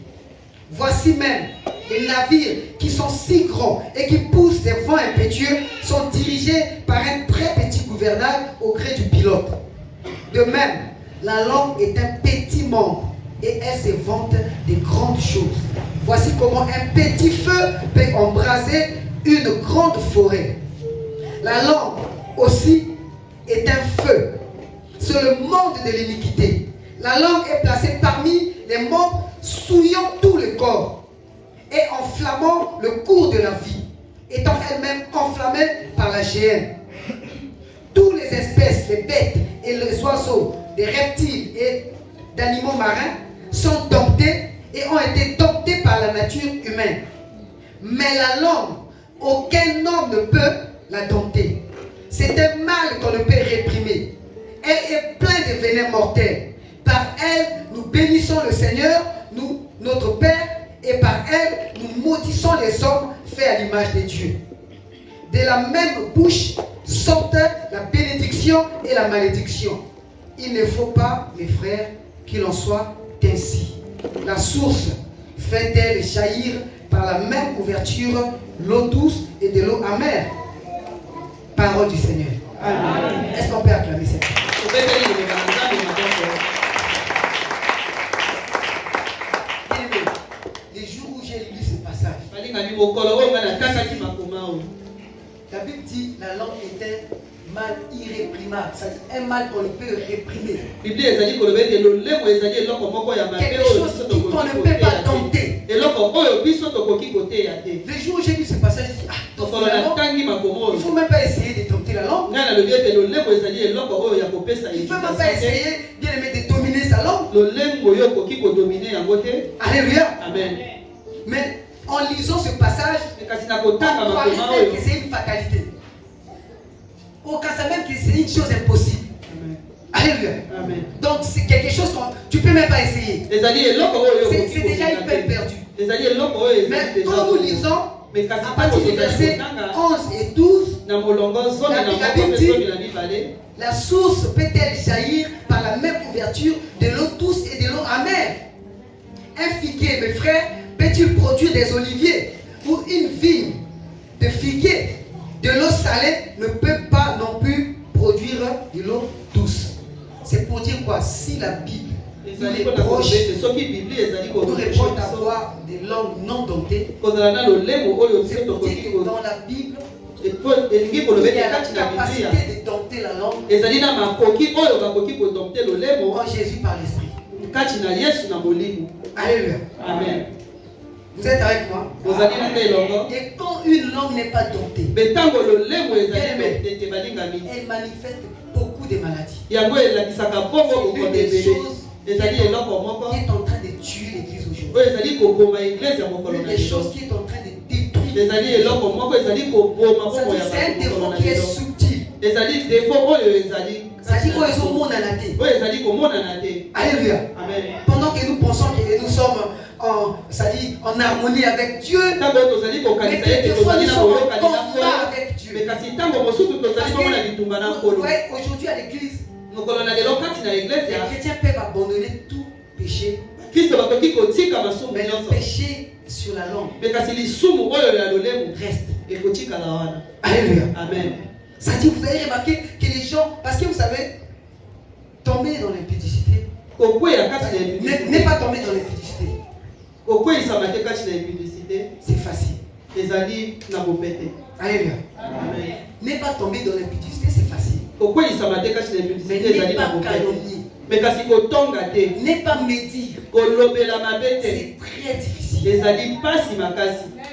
S2: Voici même les navires qui sont si grands et qui poussent des vents impétueux sont dirigés par un très petit gouvernail au gré du pilote. De même, la langue est un petit membre et elle se vante des grandes choses. Voici comment un petit feu peut embraser une grande forêt. La langue aussi est un feu. C'est le monde de l'iniquité. La langue est placée parmi les membres souillant tout le corps et enflammant le cours de la vie, étant elle-même enflammée par la géhenne. Toutes les espèces, les bêtes et les oiseaux, des reptiles et d'animaux marins sont domptés et ont été domptés par la nature humaine. Mais la langue, aucun homme ne peut la dompter. C'est un mal qu'on ne peut réprimer. Elle est pleine de venin mortel. Par elle, nous bénissons le Seigneur, notre Père, et par elle, nous maudissons les hommes faits à l'image de Dieu. De la même bouche sortent la bénédiction et la malédiction. Il ne faut pas, mes frères, qu'il en soit ainsi. La source fait-elle jaillir par la même ouverture l'eau douce et de l'eau amère? Parole du Seigneur. Amen. Est-ce qu'on peut acclamer cette parole? Les jours où j'ai lu ce passage, la Bible dit la langue était mal irréprimable, c'est-à-dire un mal qu'on ne peut réprimer. Quelque chose qu'on ne peut pas dompter. Le jour où j'ai lu ce passage, j'ai dit, il ne faut même pas essayer de dompter la langue. Il ne faut même pas essayer bien aimé de dominer sa langue. Alléluia. Amen. Mais en lisant ce passage, on croirait que c'est une fatalité. On pense même que c'est une chose impossible. Amen. Alléluia. Amen. Donc c'est quelque chose que tu ne peux même pas essayer. C'est déjà une peine perdue. Mais quand nous lisons, à partir du verset 11 et 12, la Bible dit, la source peut-elle jaillir par la même ouverture de l'eau douce et de l'eau amère? Un figuier, mes frères, peut-il produire des oliviers? Ou une vigne de figuier? De l'eau salée ne peut pas non plus produire de l'eau douce. C'est pour dire quoi? Si la Bible nous reproche d'avoir des langues non domptées, c'est pour dire que dans la Bible, il y a la capacité de dompter la langue en Jésus par l'Esprit. Alléluia. Amen. Vous êtes avec moi? Et quand une langue n'est pas domptée, elle manifeste beaucoup de maladies. C'est l'une des choses qui est en train de tuer l'église aujourd'hui. L'une des choses qui est en train de détruire l'église. C'est un défaut qui est subtil. C'est-à-dire qu'ils ont monde à la tête. Alléluia. Amen. Pendant que nous pensons que nous sommes en harmonie avec Dieu, mais quelquefois nous sommes en combat avec Dieu. Aujourd'hui à l'église, les chrétiens peuvent abandonner tout péché. Mais le péché sur la langue reste. Alléluia. Amen. C'est-à-dire, vous avez remarqué que les gens, parce que vous savez, tomber dans l'impudicité, n'est pas tomber dans l'impudicité. C'est facile. Alléluia. N'est pas tomber dans l'impudicité, c'est facile. Mais n'est pas calomnier. N'est pas médire. C'est très difficile.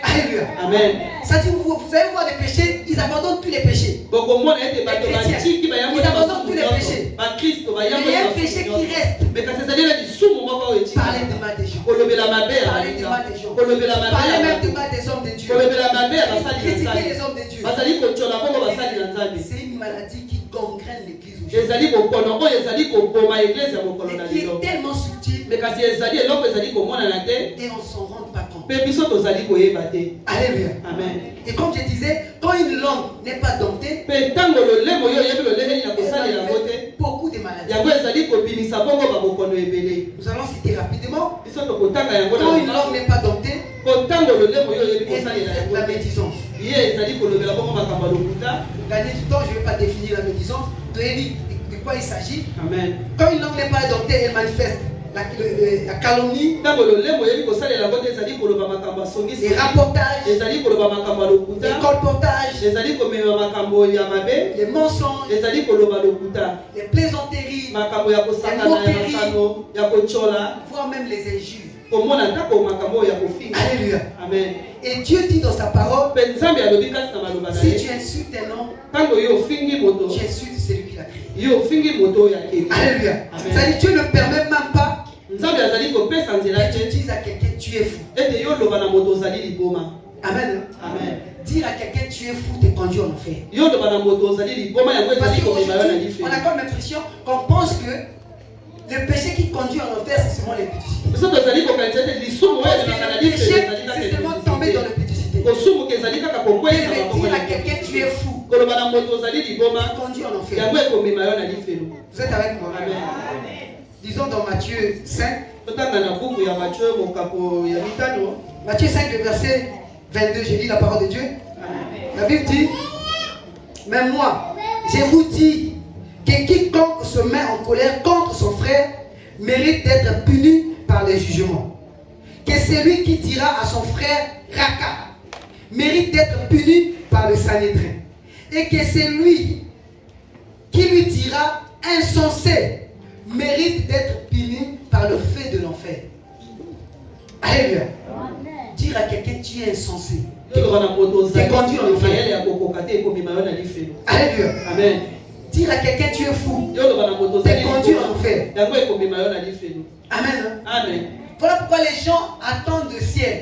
S2: Alléluia. Amen. C'est-à-dire, vous allez voir les péchés, ils abandonnent tous les péchés. Les chrétiens, ils abandonnent tous les péchés. Mais il y a un péché qui reste. Parler de mal des gens. Parler de mal des gens. Parler même de mal des hommes de Dieu. Critiquer les hommes de Dieu. C'est une maladie qui gangrène l'église aujourd'hui. Qui est tellement subtil. Et on ne s'en rend pas compte. Alléluia. Amen. Et comme je disais, quand une langue n'est pas domptée, beaucoup de maladies. Nous allons citer rapidement. Quand une langue n'est pas domptée, la médisance. Gagner du temps, je ne vais pas définir la médisance. De quoi il s'agit? Amen. Quand une langue n'est pas domptée, elle manifeste la calomnie, les rapportages, les colportages, les mensonges, les plaisanteries, les moqueries, voire même les injures. Alléluia. Amen. Et Dieu dit dans sa parole, si tu insultes un homme, tu insultes celui qui l'a créé. Alléluia. C'est-à-dire Dieu ne permet même pas que tu dises à quelqu'un tu es fou. Amen. Amen. Dire à quelqu'un tu es fou te conduit en enfer. Parce qu'aujourd'hui, on a comme l'impression qu'on pense que le péché qui conduit en enfer, c'est seulement l'impudicité. Le péché, c'est seulement tomber dans l'impudicité. dire à quelqu'un tu es fou. Tu conduis en enfer. Vous êtes avec moi? Amen. Disons dans Matthieu 5. Matthieu 5, le verset 22, j'ai lu la parole de Dieu. La Bible dit, mais moi, je vous dis que quiconque se met en colère contre son frère mérite d'être puni par le jugement. Que celui qui dira à son frère Raka mérite d'être puni par le Sanhédrin. Et que celui qui lui dira insensé mérite d'être puni par le feu de l'enfer. Alléluia. Dire à quelqu'un tu es insensé. T'es conduit en enfer. Alléluia. Amen. Dire à quelqu'un tu es fou. T'es conduit en enfer. Amen. Amen. Voilà pourquoi les gens attendent le ciel.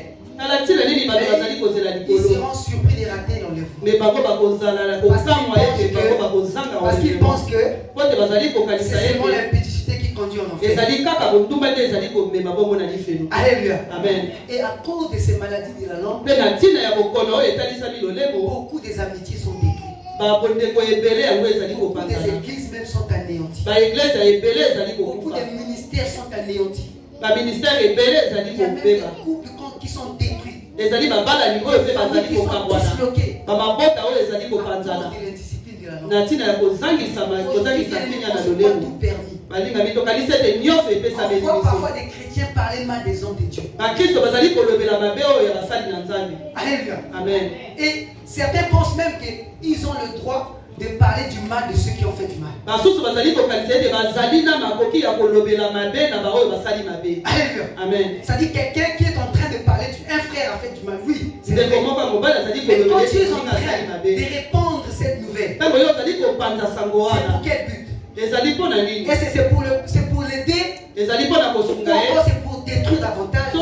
S2: Ils seront surpris de rater l'enlèvement. Parce qu'ils pensent que c'est seulement l'impétuosité qui conduit en enfer. Alléluia. Amen. Et à cause de ces maladies de la langue, beaucoup des amitiés sont détruites. Beaucoup des églises même sont anéanties. Beaucoup des ministères sont anéantis. Il y a même des couples qui sont détruits. Des familles qui sont disloquées. À cause de l'indiscipline de la langue. Tout permis. On voit parfois des chrétiens parler mal des hommes de Dieu. Alléluia. Amen. Et certains pensent même qu'ils ont le droit de parler du mal de ceux qui ont fait du mal. Alléluia. Amen. Ça dit quelqu'un qui est en train de parler un frère a fait du mal. Oui. Mais quand tu es en train de répandre cette nouvelle, c'est pour quel but? Est-ce que c'est pour l'aider? Ou encore c'est pour détruire davantage?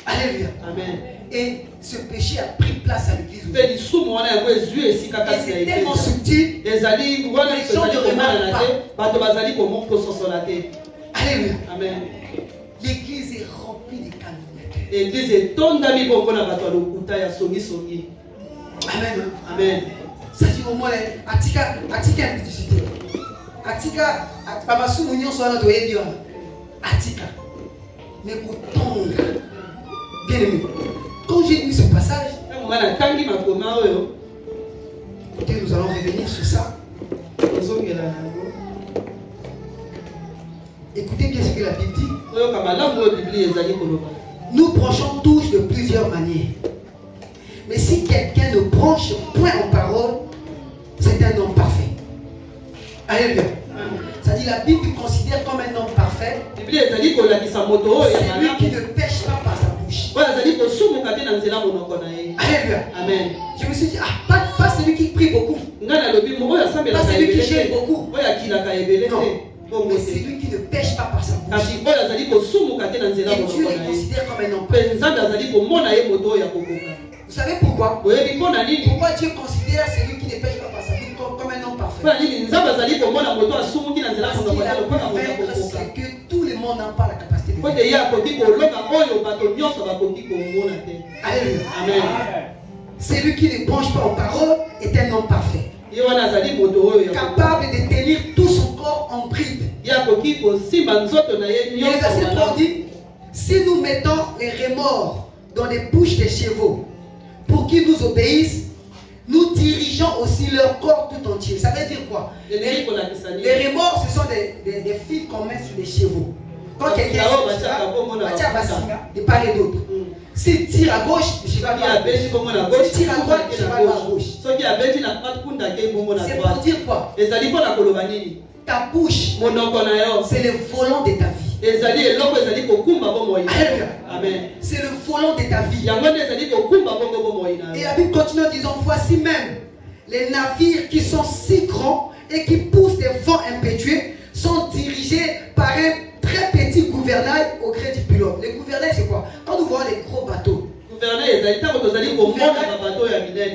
S2: Alléluia. Amen. Et ce péché a pris place à l'église. Et c'est tellement subtil. Les gens ne remarquent pas. Alléluia. Amen. L'église est remplie de calomniateurs. Amen. Amen. Ça dit au moins Atika impudicité. Atika Babasu Mounion soit là de Dieu. Atika. Mais pour tendre. Bien aimé. Quand j'ai lu ce passage, écoutez, nous allons revenir sur ça. Écoutez bien ce que la Bible dit. Nous branchons tous de plusieurs manières. Mais si quelqu'un ne branche point en parole, c'est un homme parfait. Alléluia. Ça dit la Bible considère comme un homme parfait. C'est lui qui ne pêche pas par sa bouche. Alléluia. Amen. Je me suis dit, pas celui qui prie beaucoup. Pas celui qui gêne beaucoup. Non. Mais c'est lui qui ne pêche pas par sa bouche. Et Dieu le considère comme un homme parfait. Vous savez pourquoi? Pourquoi Dieu considère celui qui ne pêche pas par sa bouche comme un homme parfait? Parce qu'il a fait que tout le monde n'a pas la capacité de faire. Alléluia. Amen. Celui qui ne branche pas en parole est un homme parfait. Capable de tenir tout son corps en bride. Le verset 3 dit, si nous mettons les remords dans les bouches des chevaux pour qu'ils nous obéissent, nous dirigeons aussi leur corps tout entier. Ça veut dire quoi? Les remords, ce sont des fils qu'on met sur les chevaux. Quand quelqu'un de part et d'autre. S'il tire à gauche, je vais à gauche. S'il tire à droite, je vais à gauche. C'est pour dire quoi? Ta bouche, c'est le volant de ta vie. Amen. C'est le volant de ta vie. Et la Bible continue en disant, voici même les navires qui sont si grands et qui poussent des vents impétueux sont dirigés par un très petit gouvernail au gré du pilote. Le gouvernail, c'est quoi? Quand nous voyons les gros bateaux,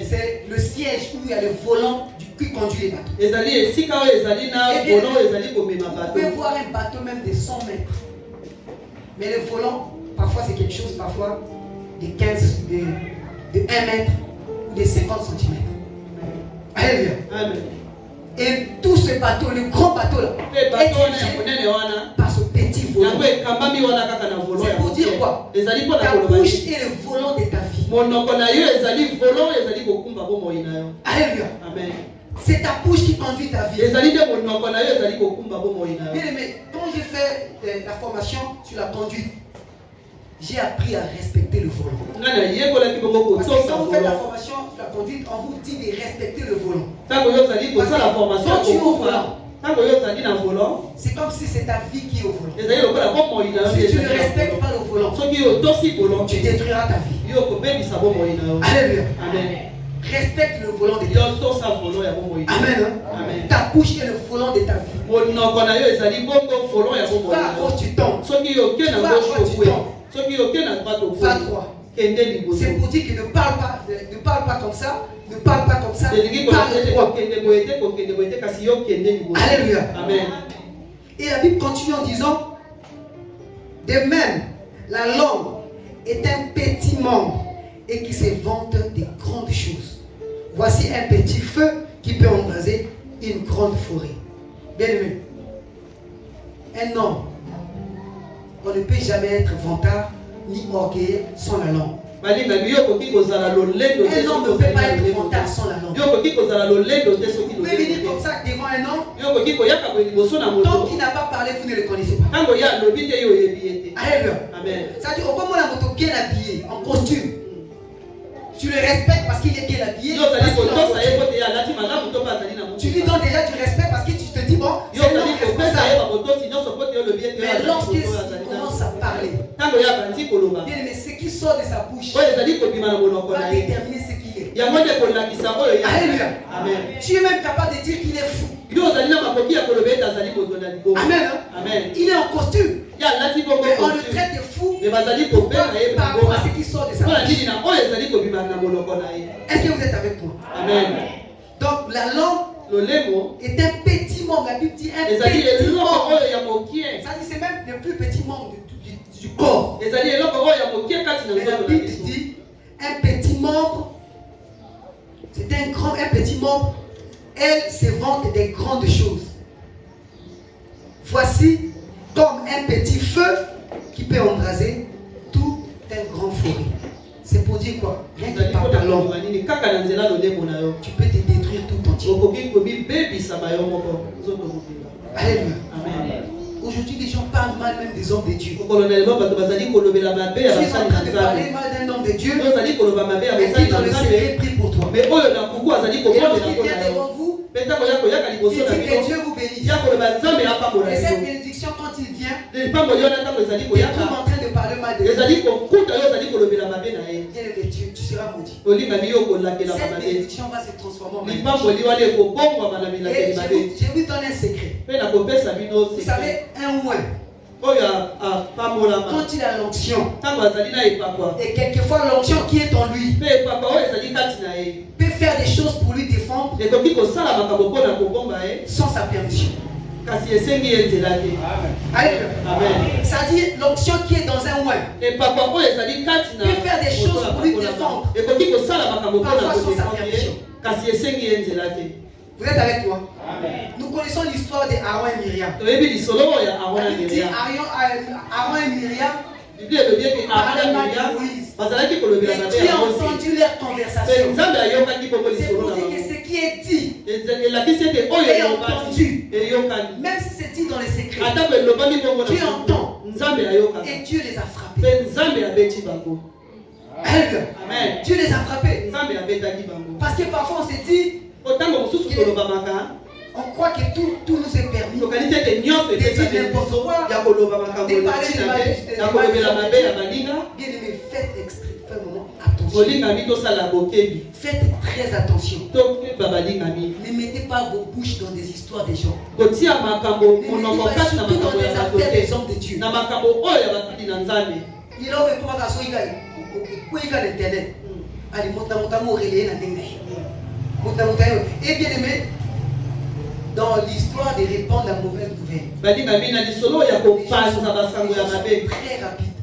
S2: c'est le siège où il y a le volant qui conduit les bateaux. Vous pouvez voir un bateau même de 100 mètres. Mais le volant, parfois c'est quelque chose, parfois de 15, de 1 mètre ou de 50 cm. Alléluia.
S1: Amen.
S2: Et tout ce bateau, le grand bateau là, est dirigé par ce petit volant. C'est pour dire quoi? Ta bouche est le volant de ta vie. Alléluia.
S1: Amen.
S2: C'est ta bouche qui conduit ta vie. Bien aimé, quand j'ai fait la formation sur la conduite, j'ai appris à respecter le volant. Parce que quand vous faites la formation sur la conduite, on vous dit de respecter le volant. Quand tu es au volant, c'est comme si c'est ta vie qui est au volant. Si tu ne respectes pas le volant, tu détruiras ta vie. Alléluia.
S1: Amen.
S2: Respecte le volant de ta vie. Amen. Amen. Ta bouche est le volant de ta vie. Va à gauche, tu tombes. Va à droite, tu tombes. Va droit. C'est pour dire qu'il ne parle pas comme ça, ne parle pas comme ça, parle droit. Alléluia.
S1: Amen.
S2: Et la Bible continue en disant, de même, la langue est un petit membre et qui se vante des grandes choses. Voici un petit feu qui peut embraser une grande forêt. Bien aimé, un homme, on ne peut jamais être vantard ni orgueilleux sans la langue. Un homme ne peut pas être vantard sans la langue. Vous pouvez venir comme ça devant un homme, tant qu'il n'a pas parlé, vous ne le connaissez pas. Alléluia. Ça dit, au moment où la moto bien habillé, en costume, tu le respectes parce qu'il est bien habillé. Tu lui donnes déjà du respect parce que tu te dis, bon, c'est un homme responsable. Mais lorsqu'il commence à parler, mais ce qui sort de sa bouche va déterminer ce qu'il est. Alléluia.
S1: Amen.
S2: Tu es même capable de dire qu'il est fou. Amen.
S1: Amen.
S2: Il est en costume. Mais on le traite de fou par rapport à ce qui sort de sa bouche. Est-ce que vous êtes avec moi?
S1: Amen.
S2: Donc la langue est un petit membre. La Bible dit un petit membre. Ça dit c'est même le plus petit membre du corps. Mais la Bible dit un petit membre. C'est un petit membre. Elle se vante des grandes choses. Voici comme un petit feu qui peut embraser tout un grand forêt. C'est pour dire quoi? Rien que par ta langue, tu peux te détruire tout entier. Alléluia.
S1: Amen.
S2: Aujourd'hui, les gens parlent mal même des hommes de Dieu. Tu es en train de parler mal d'un homme de Dieu, mais qui dans le secret prie pour toi. Et lorsqu'il vient devant vous, il dit que Dieu vous bénisse. Et cette bénédiction, quand il vient, il est toujours en train de parler mal de Dieu. Tu seras maudit. Cette bénédiction va se transformer en malédiction. Et je vous donne un secret. Vous savez, un oin, quand il a l'onction, et quelquefois l'onction qui est en lui peut faire des choses pour lui défendre sans sa permission.
S1: Amen.
S2: Ça dit l'onction qui est dans un oin peut faire des choses pour lui défendre parfois sans sa permission. Vous êtes avec moi?
S1: Amen.
S2: Nous connaissons l'histoire d'Aaron et Myriam. Aaron et Myriam parlaient mal de Moïse. Et Dieu a entendu leur conversation. C'est pour dire que ce qui est dit est entendu. Même si c'est dit dans les secrets, Dieu entend. Et Dieu les a frappés.
S1: Amen.
S2: Dieu les a frappés. Parce que parfois on se dit, on croit que tout nous est permis. De dire n'importe quoi, de parler de mal. Bien aimé, faites extrêmement attention. Faites très attention. Ne mettez pas vos bouches dans des histoires des gens. Ne mettez pas surtout dans des affaires des hommes de Dieu. Il a ouvert trois garçons, il a l'internet. Allez, et bien aimé, dans l'histoire de répandre la mauvaise nouvelle, très rapide.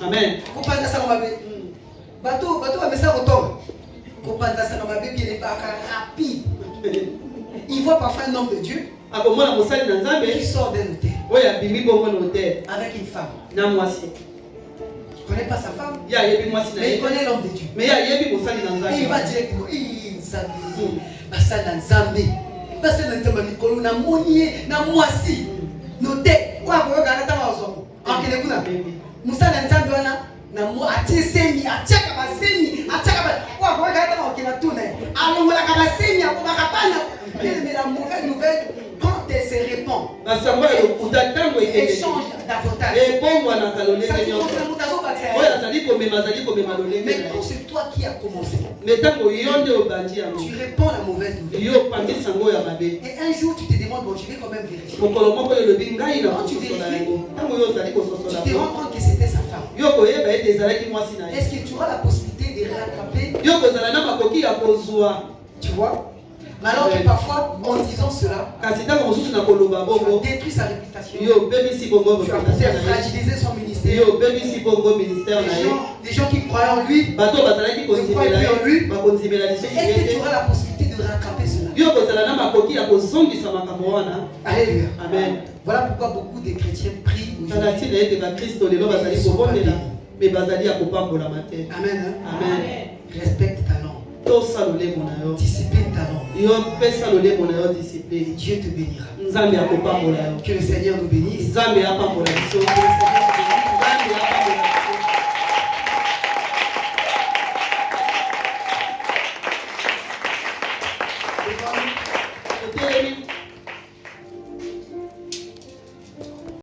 S1: Amen.
S2: Bateau va me faire autant. Rapide. Il voit parfois un homme de Dieu qui sort d'un hôtel avec une femme. Il ne connaît pas sa femme, mais il connaît l'homme de Dieu. Et il va directement. Mais la mauvaise nouvelle, quand elle se répand, elle change davantage. Mais quand c'est toi qui as commencé, tu répands la mauvaise nouvelle. Et un jour tu te demandes, bon, je vais quand même vérifier. Quand tu vérifies, tu te rends compte que c'était sa femme. Est-ce que tu auras la possibilité de rattraper? Tu vois? Alors que parfois, en disant cela, tu as détruit sa réputation. Tu as fragilisé son ministère. Les gens qui croient en lui, ne croient plus en lui. Est-ce que tu auras la possibilité de rattraper cela? Alléluia.
S1: Amen.
S2: Voilà pourquoi beaucoup de chrétiens prient aujourd'hui. Amen.
S1: Amen.
S2: Respecte ta langue. Discipline ta langue. Et Dieu te bénira. Que le Seigneur nous bénisse.